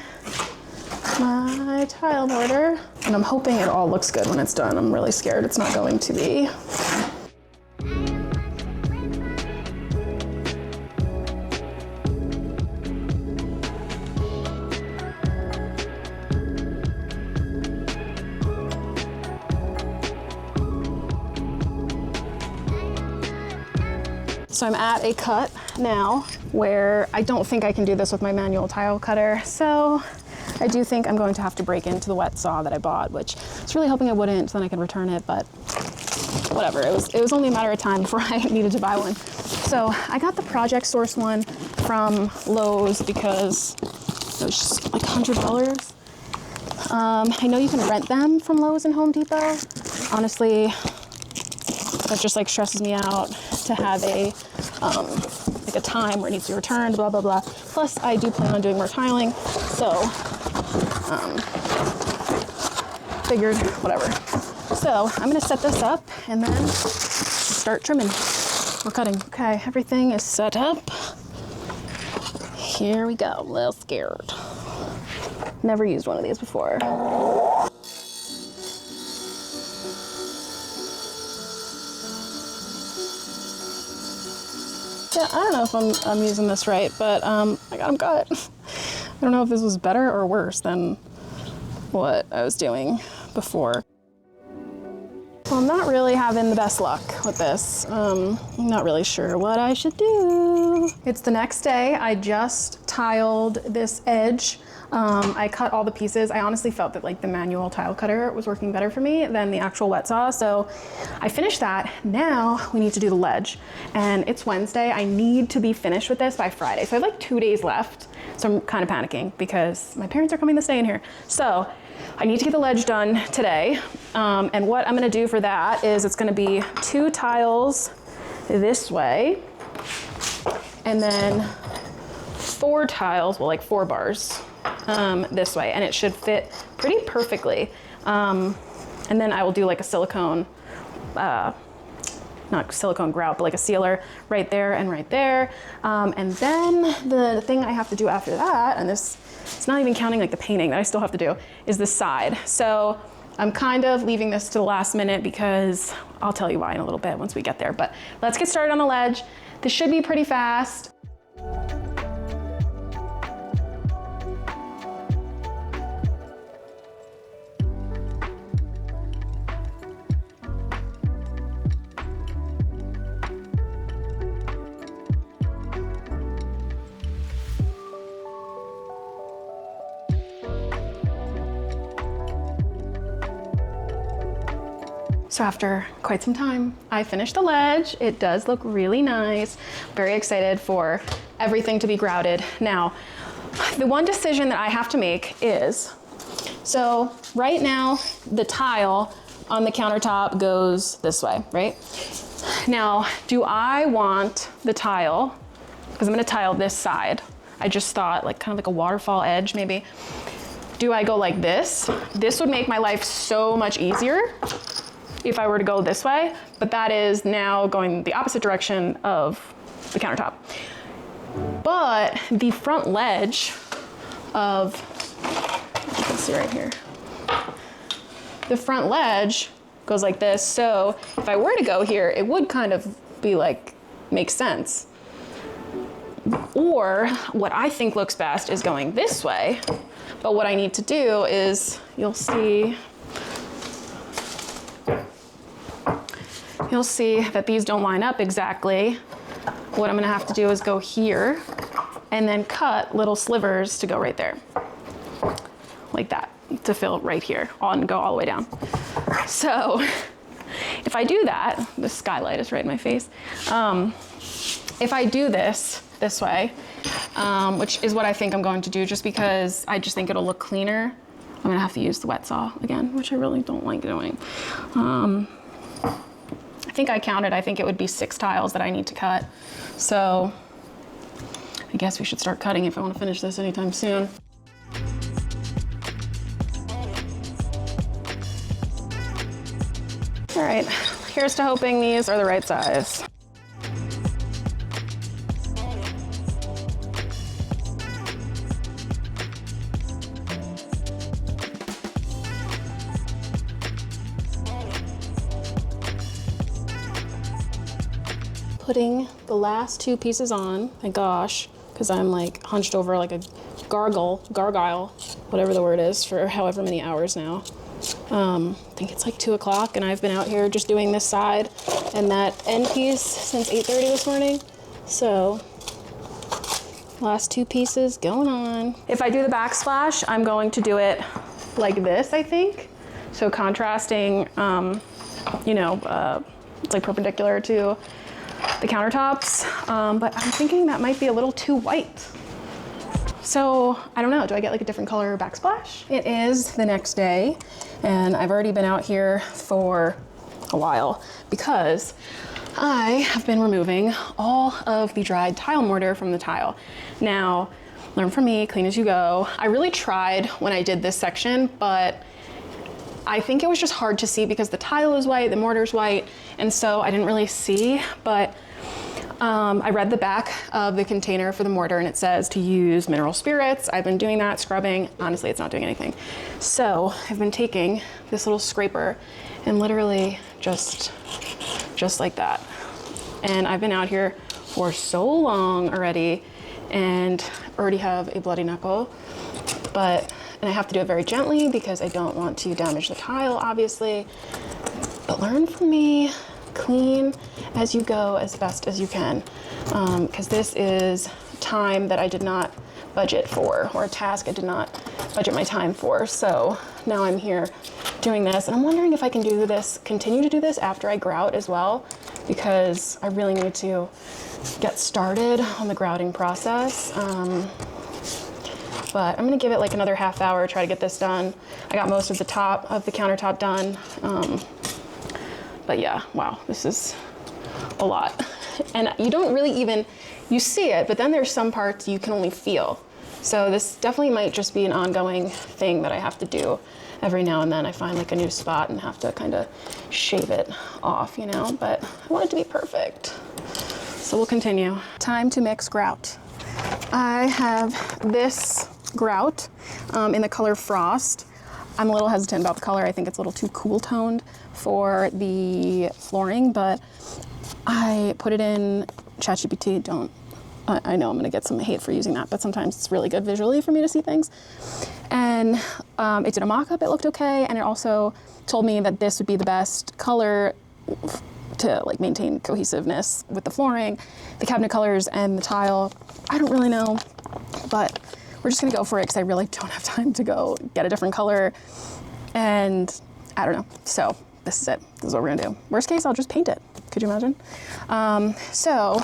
my tile mortar, and I'm hoping it all looks good when it's done. I'm really scared it's not going to be. So I'm at a cut now where I don't think I can do this with my manual tile cutter. So I do think I'm going to have to break into the wet saw that I bought, which I was really hoping I wouldn't, so then I could return it, but whatever. It was only a matter of time before I needed to buy one. So I got the Project Source one from Lowe's because it was just like $100. I know you can rent them from Lowe's and Home Depot. Honestly, that just like stresses me out to have a like a time where it needs to be returned, blah, blah, blah. Plus, I do plan on doing more tiling, so figured whatever. So I'm gonna set this up and then start trimming or cutting. Okay, everything is set up. Here we go, I'm a little scared. Never used one of these before. Yeah, I don't know if I'm using this right, but I got them cut. I don't know if this was better or worse than what I was doing before. Well, I'm not really having the best luck with this. I'm not really sure what I should do. It's the next day. I just tiled this edge. I cut all the pieces. I honestly felt that like the manual tile cutter was working better for me than the actual wet saw. So I finished that. Now we need to do the ledge. And it's Wednesday. I need to be finished with this by Friday. So I have like 2 days left. So I'm kind of panicking because my parents are coming to stay in here. So I need to get the ledge done today. And what I'm gonna do for that is it's gonna be 2 tiles this way, and then 4 tiles, well, like 4 bars this way, and it should fit pretty perfectly. And then I will do like a silicone, not silicone grout, but like a sealer right there and right there. And then the thing I have to do after that, and this, it's not even counting like the painting that I still have to do, is the side. So I'm kind of leaving this to the last minute because I'll tell you why in a little bit once we get there. But let's get started on the ledge. This should be pretty fast. So after quite some time, I finished the ledge. It does look really nice. Very excited for everything to be grouted. Now, the one decision that I have to make is, so right now, the tile on the countertop goes this way, right? Now, do I want the tile, because I'm gonna tile this side. I just thought like kind of like a waterfall edge maybe. Do I go like this? This would make my life so much easier if I were to go this way, but that is now going the opposite direction of the countertop. But the front ledge of, you can see right here, the front ledge goes like this. So if I were to go here, it would kind of be like, make sense. Or what I think looks best is going this way. But what I need to do is, you'll see that these don't line up exactly. What I'm gonna have to do is go here and then cut little slivers to go right there. Like that, to fill right here and go all the way down. So if I do that, the skylight is right in my face. If I do this way, which is what I think I'm going to do just because I just think it'll look cleaner, I'm gonna have to use the wet saw again, which I really don't like doing. I think I counted, I think it would be 6 tiles that I need to cut. So I guess we should start cutting if I want to finish this anytime soon. All right, here's to hoping these are the right size. Putting the last 2 pieces on, my gosh, because I'm like hunched over like a gargoyle, whatever the word is, for however many hours now. I think it's like 2 o'clock and I've been out here just doing this side and that end piece since 8:30 this morning. So last 2 pieces going on. If I do the backsplash, I'm going to do it like this, I think. So contrasting, it's like perpendicular to the countertops, but I'm thinking that might be a little too white. So I don't know, do I get like a different color backsplash? It is the next day and I've already been out here for a while because I have been removing all of the dried tile mortar from the tile. Now, learn from me, clean as you go. I really tried when I did this section, but I think it was just hard to see because the tile is white, the mortar is white, and so I didn't really see, but I read the back of the container for the mortar and it says to use mineral spirits. I've been doing that, scrubbing. Honestly, it's not doing anything. So I've been taking this little scraper and literally just like that. And I've been out here for so long already and already have a bloody knuckle, and I have to do it very gently because I don't want to damage the tile, obviously. But learn from me, clean as you go as best as you can, because this is time that I did not budget for, or a task I did not budget my time for. So now I'm here doing this, and I'm wondering if I can do this, continue to do this after I grout as well, because I really need to get started on the grouting process. But I'm gonna give it like another half hour, try to get this done. I got most of the top of the countertop done. But yeah, wow, this is a lot. And you don't really even, you see it, but then there's some parts you can only feel. So this definitely might just be an ongoing thing that I have to do every now and then. I find like a new spot and have to kind of shave it off, you know, but I want it to be perfect. So we'll continue. Time to mix grout. I have this grout in the color Frost. I'm a little hesitant about the color. I think it's a little too cool toned for the flooring, but I put it in ChatGPT. I know I'm gonna get some hate for using that, but sometimes it's really good visually for me to see things. And it did a mock-up, it looked okay, and it also told me that this would be the best color to like maintain cohesiveness with the flooring, the cabinet colors, and the tile. I don't really know, but we're just gonna go for it because I really don't have time to go get a different color, and I don't know. So this is it. This is what we're gonna do. Worst case, I'll just paint it. Could you imagine? So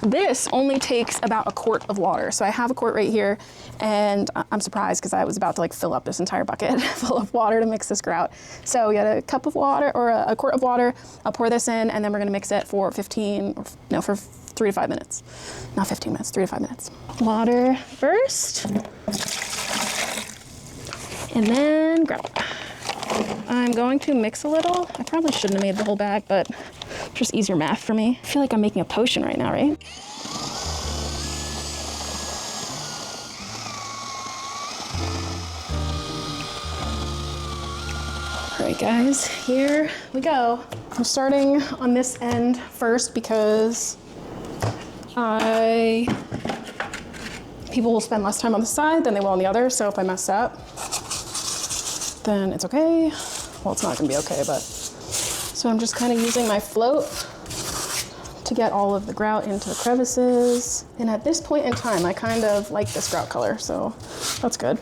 this only takes about a quart of water. So I have a quart right here, and I'm surprised because I was about to like fill up this entire bucket full of water to mix this grout. So we got a cup of water, or a quart of water. I'll pour this in, and then we're gonna mix it for 3 to 5 minutes. Not 15 minutes, 3 to 5 minutes. Water first, and then grout. I'm going to mix a little. I probably shouldn't have made the whole bag, but just easier math for me. I feel like I'm making a potion right now, right? All right, guys, here we go. I'm starting on this end first because people will spend less time on the side than they will on the other, so if I mess up, then it's okay. Well, it's not gonna be okay, but. So I'm just kind of using my float to get all of the grout into the crevices. And at this point in time, I kind of like this grout color, so that's good.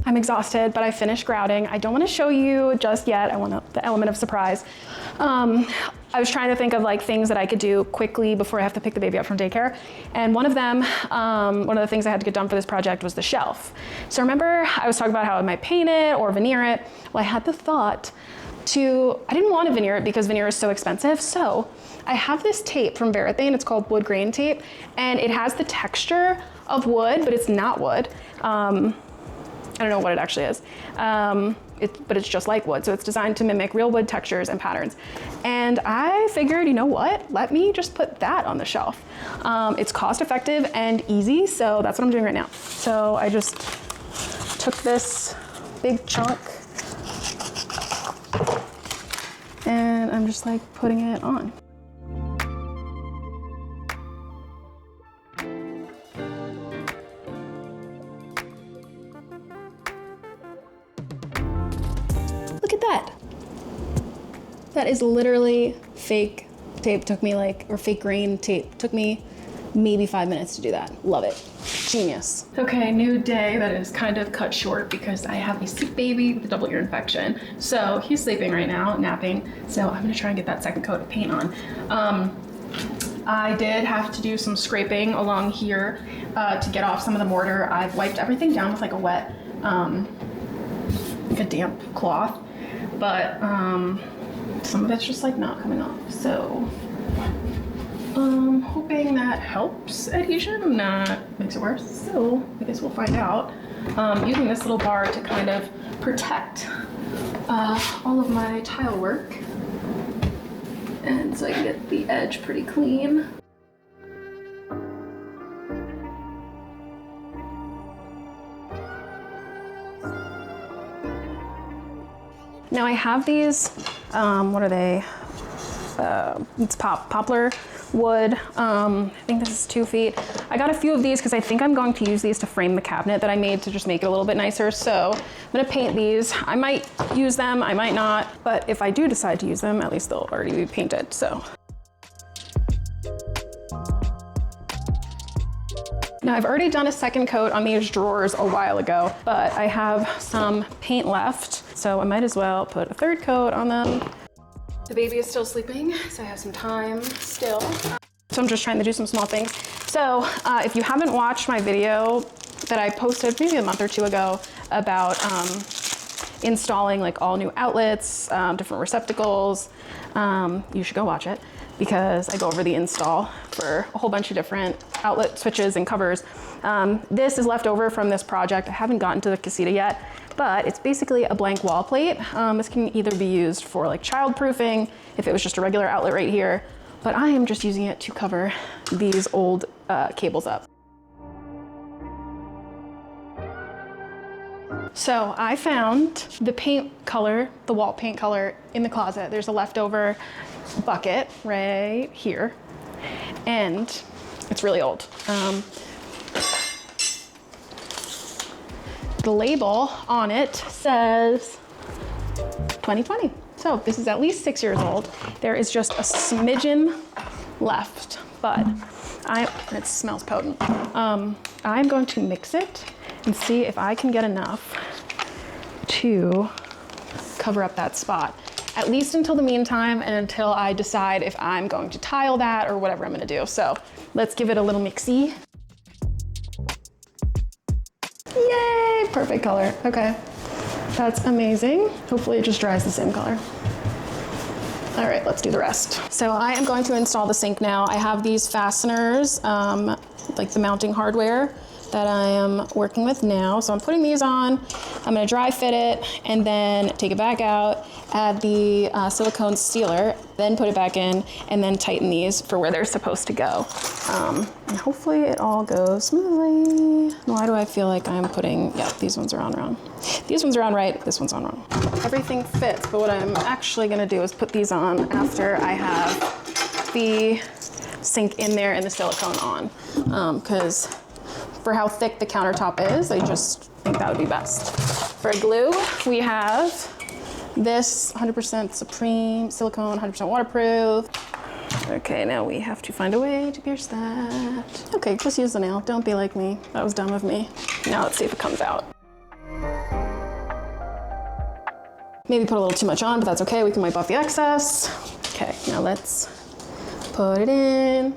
I'm exhausted, but I finished grouting. I don't want to show you just yet. I want the element of surprise. I was trying to think of like things that I could do quickly before I have to pick the baby up from daycare. And one of them, one of the things I had to get done for this project was the shelf. So remember I was talking about how I might paint it or veneer it? Well, I had the thought I didn't want to veneer it because veneer is so expensive. So I have this tape from Varathane. It's called wood grain tape, and it has the texture of wood, but it's not wood. I don't know what it actually is, but it's just like wood. So it's designed to mimic real wood textures and patterns. And I figured, you know what? Let me just put that on the shelf. It's cost effective and easy, so that's what I'm doing right now. So I just took this big chunk and I'm just like putting it on. Look at that. That is literally fake tape. Took me or fake grain tape. Took me maybe 5 minutes to do that. Love it. Genius. Okay, new day that is kind of cut short because I have a sick baby with a double ear infection. So he's sleeping right now, napping. So I'm gonna try and get that second coat of paint on. I did have to do some scraping along here to get off some of the mortar. I've wiped everything down with like a wet, like a damp cloth, but some of it's just like not coming off. So Hoping that helps adhesion, not makes it worse. So I guess we'll find out. Using this little bar to kind of protect all of my tile work, and so I can get the edge pretty clean. Now I have these, what are they? It's poplar wood. I think this is 2 feet. I got a few of these because I think I'm going to use these to frame the cabinet that I made to just make it a little bit nicer. So I'm gonna paint these. I might use them, I might not, but if I do decide to use them, at least they'll already be painted, so. Now I've already done a second coat on these drawers a while ago, but I have some paint left, so I might as well put a third coat on them. The baby is still sleeping, so I have some time still. So I'm just trying to do some small things. So if you haven't watched my video that I posted maybe a month or 2 ago about installing like all new outlets, different receptacles, you should go watch it because I go over the install for a whole bunch of different outlet switches and covers. This is left over from this project. I haven't gotten to the Casita yet, but it's basically a blank wall plate. This can either be used for like child-proofing, if it was just a regular outlet right here, but I am just using it to cover these old cables up. So I found the paint color, the wall paint color in the closet. There's a leftover bucket right here, and it's really old. The label on it says 2020. So this is at least 6 years old. There is just a smidgen left, but it smells potent. I'm going to mix it and see if I can get enough to cover up that spot, at least until the meantime and until I decide if I'm going to tile that or whatever I'm gonna do. So let's give it a little mixy. Yay, perfect color. Okay, that's amazing. Hopefully it just dries the same color. All right, let's do the rest. So I am going to install the sink now. I have these fasteners, like the mounting hardware that I am working with now. So I'm putting these on, I'm gonna dry fit it, and then take it back out, add the silicone sealer, then put it back in, and then tighten these for where they're supposed to go. And hopefully it all goes smoothly. Why do I feel like I'm putting, yeah, these ones are on wrong. These ones are on right, this one's on wrong. Everything fits, but what I'm actually gonna do is put these on after I have the sink in there and the silicone on, because for how thick the countertop is, I just think that would be best. For glue, we have this 100% Supreme silicone, 100% waterproof. Okay, now we have to find a way to pierce that. Okay, just use the nail. Don't be like me. That was dumb of me. Now let's see if it comes out. Maybe put a little too much on, but that's okay. We can wipe off the excess. Okay, now let's put it in.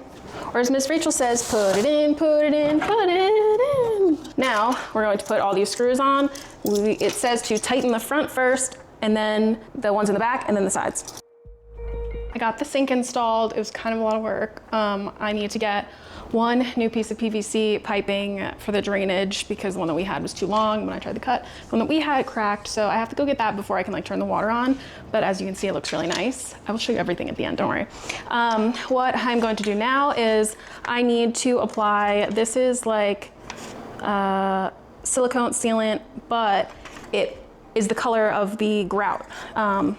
Or as Miss Rachel says, put it in, put it in, put it in. Now we're going to put all these screws on. It says to tighten the front first, and then the ones in the back, and then the sides. I got the sink installed. It was kind of a lot of work. I need to get one new piece of PVC piping for the drainage because the one that we had was too long when I tried to cut. The one that we had cracked, so I have to go get that before I can like turn the water on. But as you can see, it looks really nice. I will show you everything at the end, don't worry. What I'm going to do now is I need to apply, this is like silicone sealant, but it is the color of the grout.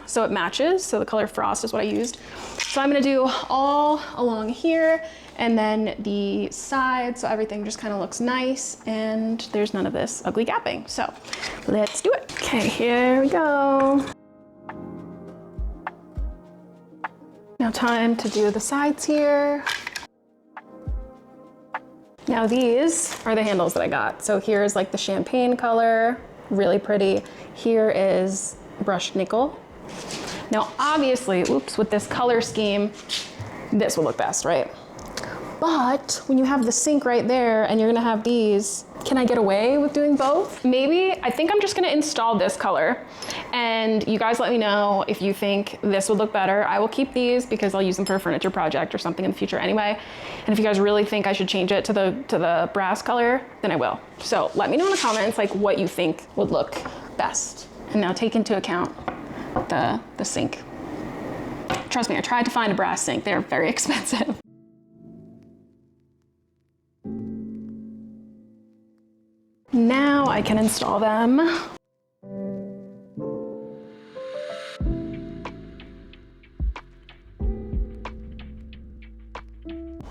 So it matches, so the color Frost is what I used. So I'm gonna do all along here and then the sides, so everything just kind of looks nice and there's none of this ugly gapping. So let's do it. Okay, here we go. Now time to do the sides here. Now these are the handles that I got. So here's like the champagne color, really pretty. Here is brushed nickel. Now obviously, oops, with this color scheme, this will look best, right? But when you have the sink right there and you're gonna have these, can I get away with doing both? Maybe. I think I'm just gonna install this color, and you guys let me know if you think this would look better. I will keep these because I'll use them for a furniture project or something in the future anyway. And if you guys really think I should change it to the brass color, then I will. So let me know in the comments like what you think would look best. And now take into account the sink. Trust me, I tried to find a brass sink. They're very expensive. Now I can install them.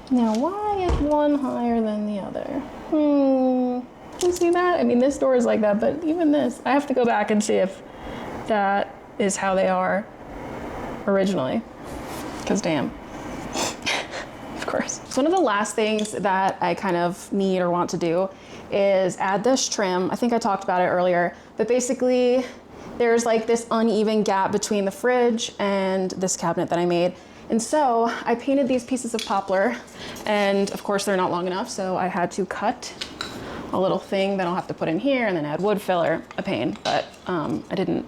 Now, why is one higher than the other? You see that? I mean, this door is like that, but even this, I have to go back and see if that is how they are originally, because damn. Of course. So one of the last things that I kind of need or want to do is add this trim. I think I talked about it earlier, but basically there's like this uneven gap between the fridge and this cabinet that I made. And so I painted these pieces of poplar, and of course they're not long enough, so I had to cut a little thing that I'll have to put in here and then add wood filler, a pain, but I didn't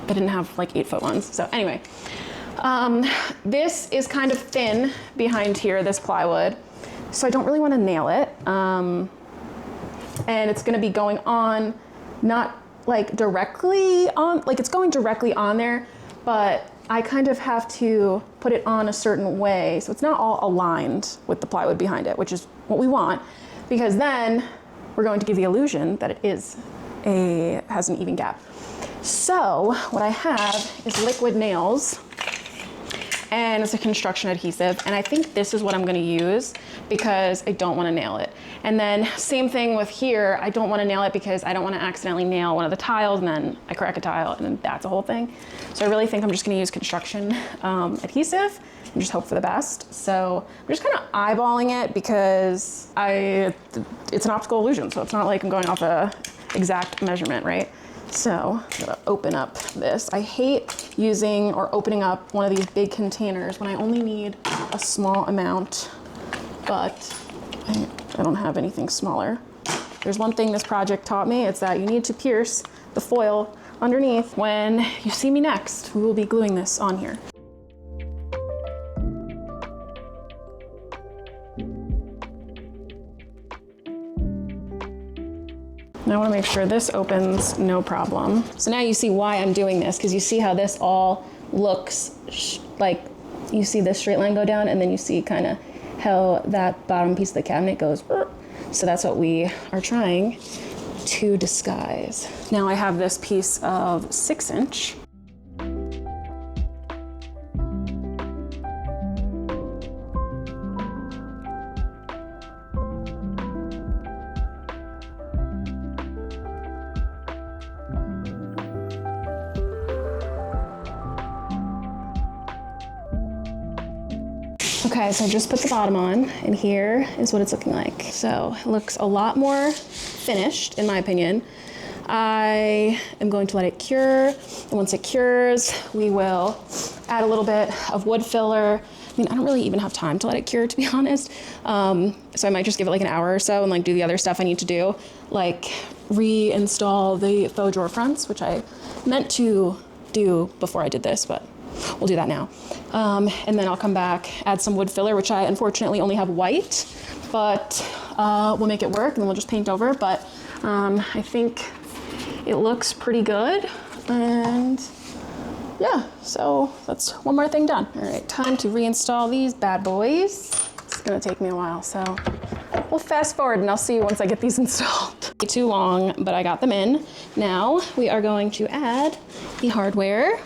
have like 8-foot ones. So anyway, this is kind of thin behind here, this plywood, so I don't really want to nail it. And it's going to be going on, not like directly on, like it's going directly on there, but I kind of have to put it on a certain way so it's not all aligned with the plywood behind it, which is what we want, because then we're going to give the illusion that it has an even gap. So what I have is liquid nails, and it's a construction adhesive, and I think this is what I'm gonna use because I don't wanna nail it. And then same thing with here, I don't wanna nail it because I don't wanna accidentally nail one of the tiles and then I crack a tile and then that's a whole thing. So I really think I'm just gonna use construction adhesive and just hope for the best. So I'm just kind of eyeballing it because it's an optical illusion, so it's not like I'm going off a exact measurement, right? So I'm gonna open up this. I hate using or opening up one of these big containers when I only need a small amount, but I don't have anything smaller. There's one thing this project taught me, it's that you need to pierce the foil underneath. When you see me next, we will be gluing this on here. I want to make sure this opens no problem. So now you see why I'm doing this, because you see how this all looks like, you see this straight line go down and then you see kind of how that bottom piece of the cabinet goes. So that's what we are trying to disguise. Now I have this piece of 6-inch. Okay, so I just put the bottom on, and here is what it's looking like. So it looks a lot more finished, in my opinion. I am going to let it cure, and once it cures, we will add a little bit of wood filler. I mean, I don't really even have time to let it cure, to be honest. So I might just give it like an hour or so and like do the other stuff I need to do, like reinstall the faux drawer fronts, which I meant to do before I did this, but we'll do that now. And then I'll come back, add some wood filler, which I unfortunately only have white, but we'll make it work and then we'll just paint over. But I think it looks pretty good. And yeah, so that's one more thing done. All right, time to reinstall these bad boys. It's gonna take me a while, so we'll fast forward and I'll see you once I get these installed. Too long, but I got them in. Now we are going to add the hardware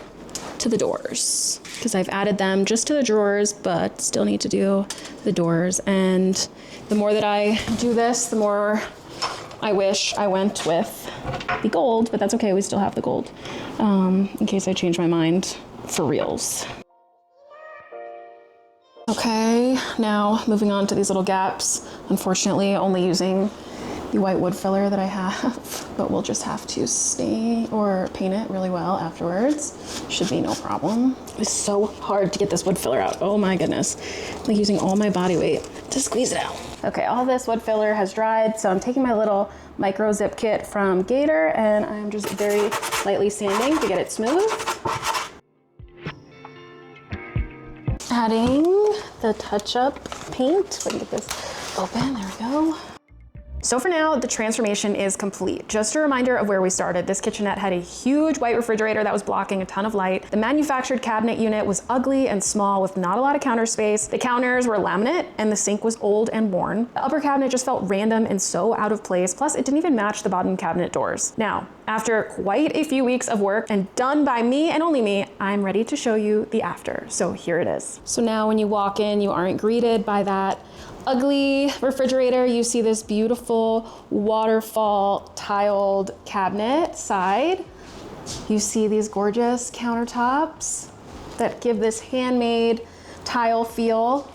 to the doors, because I've added them just to the drawers, but still need to do the doors. And the more that I do this, the more I wish I went with the gold, but that's okay, we still have the gold, in case I change my mind for reals. Okay, now moving on to these little gaps. Unfortunately, only using the white wood filler that I have, but we'll just have to stain or paint it really well afterwards. Should be no problem. It's so hard to get this wood filler out. Oh my goodness. I'm like using all my body weight to squeeze it out. Okay, all this wood filler has dried, so I'm taking my little micro zip kit from Gator and I'm just very lightly sanding to get it smooth. Adding the touch-up paint. If I can get this open, there we go. So for now, the transformation is complete. Just a reminder of where we started. This kitchenette had a huge white refrigerator that was blocking a ton of light. The manufactured cabinet unit was ugly and small with not a lot of counter space. The counters were laminate and the sink was old and worn. The upper cabinet just felt random and so out of place. Plus it didn't even match the bottom cabinet doors. Now, after quite a few weeks of work and done by me and only me, I'm ready to show you the after. So here it is. So now when you walk in, you aren't greeted by that ugly refrigerator. You see this beautiful waterfall tiled cabinet side. You see these gorgeous countertops that give this handmade tile feel.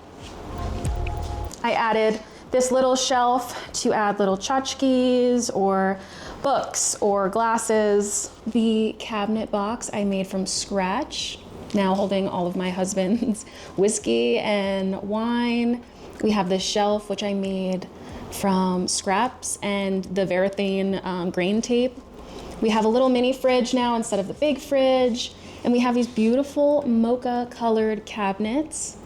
I added this little shelf to add little tchotchkes or books or glasses. The cabinet box I made from scratch, now holding all of my husband's whiskey and wine. We have this shelf, which I made from scraps and the Varathane grain tape. We have a little mini fridge now instead of the big fridge. And we have these beautiful Mocha colored cabinets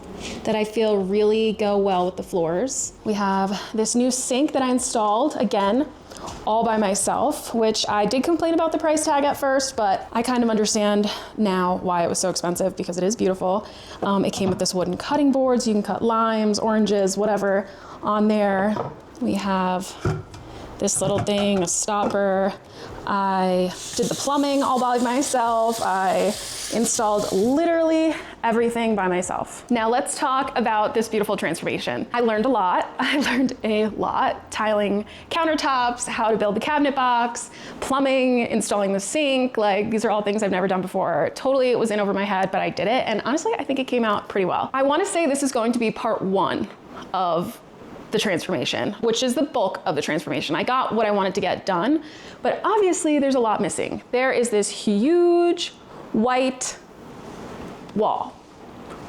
that I feel really go well with the floors. We have this new sink that I installed, again, all by myself, which I did complain about the price tag at first, but I kind of understand now why it was so expensive because it is beautiful. It came with this wooden cutting board, so you can cut limes, oranges, whatever on there. We have this little thing, a stopper. I did the plumbing all by myself. I installed literally everything by myself. Now let's talk about this beautiful transformation. I learned a lot. Tiling countertops, how to build the cabinet box, plumbing, installing the sink. Like, these are all things I've never done before. Totally it was in over my head, but I did it. And honestly, I think it came out pretty well. I want to say this is going to be part one of the transformation, which is the bulk of the transformation. I got what I wanted to get done, but obviously there's a lot missing. There is this huge white wall.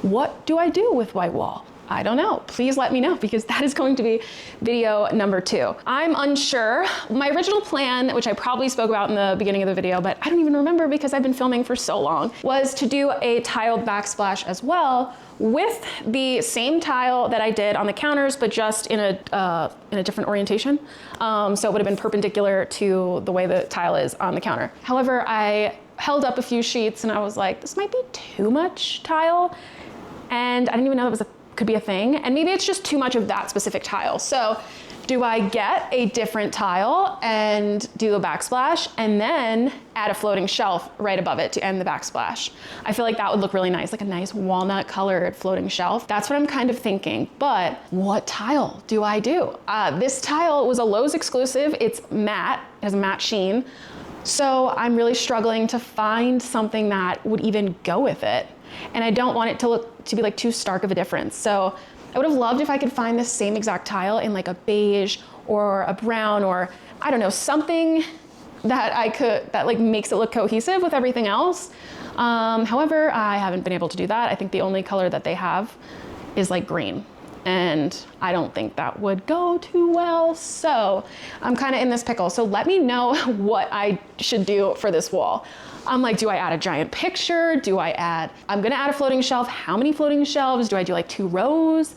What do I do with white wall? I don't know. Please let me know because that is going to be video number 2. I'm unsure. My original plan, which I probably spoke about in the beginning of the video, but I don't even remember because I've been filming for so long, was to do a tiled backsplash as well with the same tile that I did on the counters, but just in a different orientation. So it would have been perpendicular to the way the tile is on the counter. However, I held up a few sheets and I was like, this might be too much tile. And I didn't even know it could be a thing. And maybe it's just too much of that specific tile. So do I get a different tile and do a backsplash and then add a floating shelf right above it to end the backsplash? I feel like that would look really nice, like a nice walnut colored floating shelf. That's what I'm kind of thinking, but what tile do I do? This tile was a Lowe's exclusive. It's matte, it has a matte sheen. So I'm really struggling to find something that would even go with it. And I don't want it to be like too stark of a difference. So I would have loved if I could find the same exact tile in like a beige or a brown or I don't know, something that like makes it look cohesive with everything else. However, I haven't been able to do that. I think the only color that they have is like green. And I don't think that would go too well. So I'm kind of in this pickle. So let me know what I should do for this wall. I'm like, do I add a giant picture? I'm gonna add a floating shelf. How many floating shelves? Do I do like 2 rows?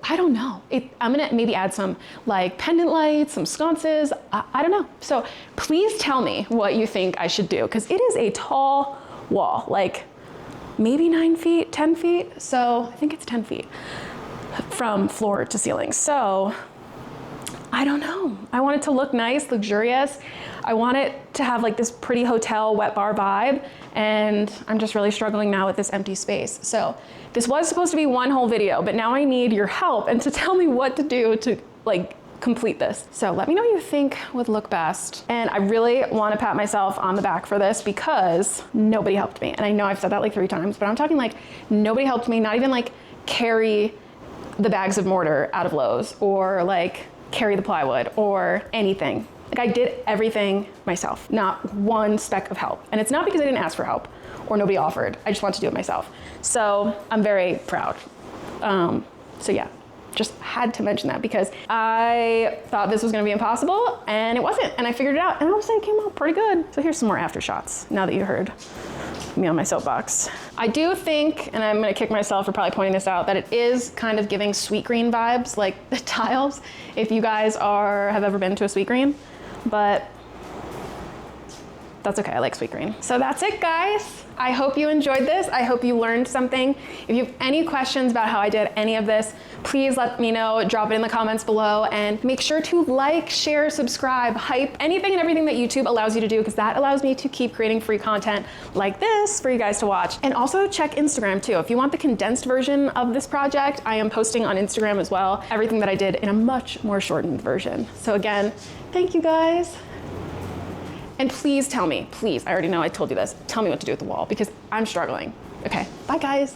I don't know. I'm gonna maybe add some like pendant lights, some sconces. I don't know. So please tell me what you think I should do, because it is a tall wall, like maybe 9 feet, 10 feet. So I think it's 10 feet from floor to ceiling. So I don't know. I want it to look nice, luxurious. I want it to have like this pretty hotel wet bar vibe. And I'm just really struggling now with this empty space. So this was supposed to be one whole video, but now I need your help and to tell me what to do to like complete this. So let me know what you think would look best. And I really want to pat myself on the back for this because nobody helped me. And I know I've said that like 3 times, but I'm talking like nobody helped me, not even like carry the bags of mortar out of Lowe's or like carry the plywood or anything. Like I did everything myself, not one speck of help. And it's not because I didn't ask for help or nobody offered. I just wanted to do it myself. So I'm very proud. So yeah, just had to mention that because I thought this was gonna be impossible and it wasn't. And I figured it out and I would say it came out pretty good. So here's some more after shots now that you heard me on my soapbox. I do think, and I'm gonna kick myself for probably pointing this out, that it is kind of giving sweet green vibes, like the tiles, if you guys have ever been to a sweet green. But that's okay, I like sweet green. So that's it, guys. I hope you enjoyed this. I hope you learned something. If you have any questions about how I did any of this, please let me know, drop it in the comments below, and make sure to like, share, subscribe, hype, anything and everything that YouTube allows you to do, because that allows me to keep creating free content like this for you guys to watch. And also check Instagram too. If you want the condensed version of this project, I am posting on Instagram as well, everything that I did in a much more shortened version. So again, thank you guys. And please tell me, please, I already know I told you this, tell me what to do with the wall because I'm struggling. Okay, bye guys.